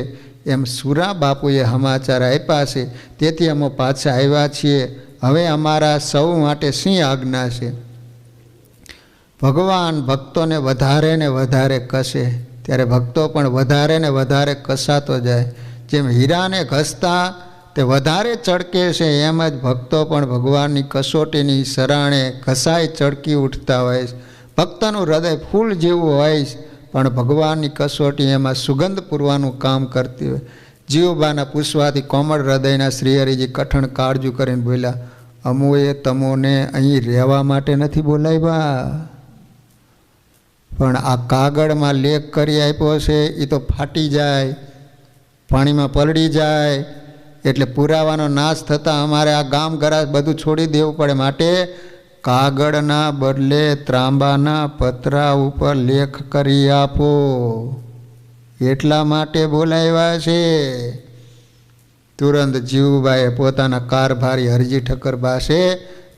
એમ સુરા બાપુએ સમાચાર આપ્યા છે, તેથી અમે પાછા આવ્યા છીએ. હવે અમારા સૌ માટે શી આજ્ઞા છે? ભગવાન ભક્તોને વધારે ને વધારે કસે, ત્યારે ભક્તો પણ વધારે ને વધારે કસાતો જાય. જેમ હીરાને ઘસતા તે વધારે ચળકે છે, એમ જ ભક્તો પણ ભગવાનની કસોટીની સરાણે ઘસાઈ ચળકી ઉઠતા હોય છે. ભક્તનું હૃદય ફૂલ જેવું હોય છે, પણ ભગવાનની કસોટી એમાં સુગંધ પૂરવાનું કામ કરતી હોય. જીવબાના પૂછવાથી કોમળ હૃદયના શ્રીહરિજી કઠણ કાળજું કરીને બોલ્યા, અમોએ તમોને અહીં રહેવા માટે નથી બોલાવ્યા, પણ આ કાગળમાં લેખ કરી આપ્યો છે એ તો ફાટી જાય, પાણીમાં પલળી જાય, એટલે પુરાવાનો નાશ થતાં અમારે આ ગામ ગરાજ બધું છોડી દેવું પડે. માટે કાગળના બદલે ત્રાંબાના પતરા ઉપર લેખ કરી આપો, એટલા માટે બોલાવ્યા છે. તુરંત જીવુબાએ પોતાના કારભારી હરજી ઠક્કર પાસે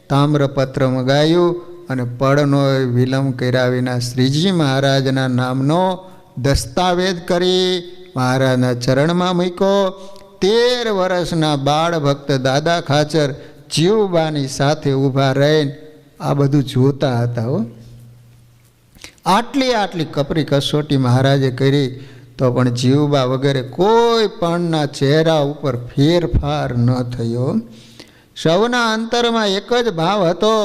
તામ્રપત્ર મંગાવ્યું અને પડનો વિલંબ કર્યા વિના શ્રીજી મહારાજના નામનો દસ્તાવેજ કરી મહારાજના ચરણમાં મૂક્યો. 13 વર્ષના બાળ ભક્ત દાદા ખાચર જીવુબાની સાથે ઊભા રહીને આ બધું જોતા હતા. આટલી કપરી કસોટી મહારાજે કરી તો પણ જીવુબા વગેરે કોઈ પણના ચહેરા ઉપર ફેરફાર ન થયો. સૌના અંતરમાં એક જ ભાવ હતો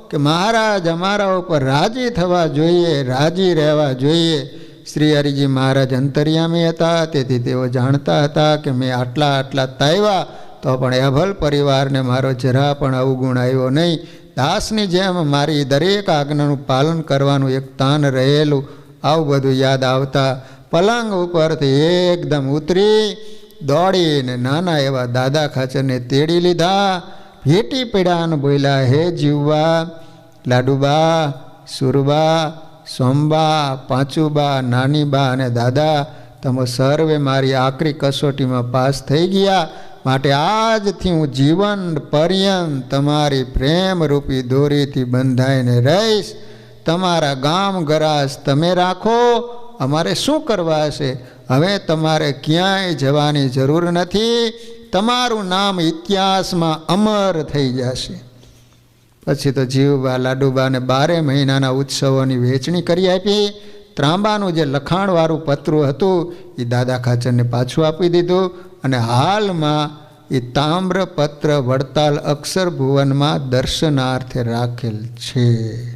કે મહારાજ અમારા ઉપર રાજી થવા જોઈએ, રાજી રહેવા જોઈએ. શ્રી હરિજી મહારાજ અંતર્યામી હતા, તેથી તેઓ જાણતા હતા કે મેં આટલા તાવ્યા તો પણ અભલ પરિવારને મારો જરા પણ અવગુણ આવ્યો નહીં. દાસની જેમ મારી દરેક આજ્ઞાનું પાલન કરવાનું એક તાન રહેલું. આવું બધું યાદ આવતા પલંગ ઉપરથી એકદમ ઉતરી દોડીને નાના એવા દાદા ખાચરને તેડી લીધા, ભેટી પડ્યા અને બોલ્યા, હે જીવવા, લાડુબા, સુરબા, સોમબા, પાંચુબા, નાનીબા અને દાદા, તમે સર્વે મારી આકરી કસોટીમાં પાસ થઈ ગયા, માટે આજથી હું જીવન પર્યંત તમારી પ્રેમરૂપી દોરીથી બંધાઈને રહીશ. તમારા ગામ ગરાસ તમે રાખો, અમારે શું કરવા છે? હવે તમારે ક્યાંય જવાની જરૂર નથી, તમારું નામ ઇતિહાસમાં અમર થઈ જશે. પછી તો જીવબા લાડુબાને 12 મહિનાના ઉત્સવોની વહેંચણી કરી આપી. ત્રાંબાનું જે લખાણવાળું પતરું હતું એ દાદા ખાચરને પાછું આપી દીધું અને હાલમાં એ તામ્રપત્ર વડતાલ અક્ષર ભુવનમાં દર્શનાર્થે રાખેલ છે.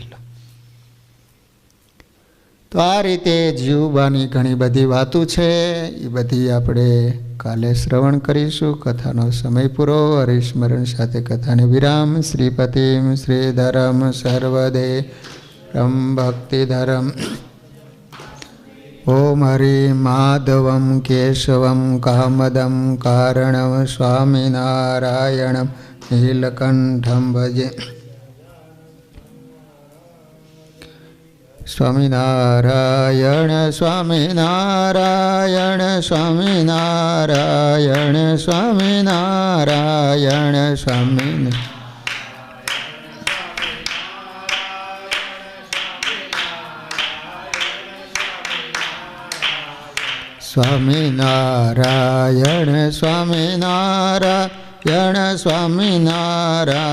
તો આ રીતે જીવબાની ઘણી બધી વાતો છે, એ બધી આપણે કાલે શ્રવણ કરીશું. કથાનો સમય પૂરો. હરિસ્મરણ સાથે કથાને વિરામ. શ્રીપતિમ શ્રીધરમ સર્વદે રમ ભક્તિધરમ. ઓમ હરિ માધવમ કેશવમ કામદમ કારણમ સ્વામિનારાયણમ નીલકંઠમ ભજે. સ્વામિનારાયણ સ્વામિનારાયણ સ્વામિનારાયણ સ્વામિનારાયણ સ્વામિનારાયણ. સ્વામિનારાયણ સ્વામિનારાયણ સ્વામિનારાયણ.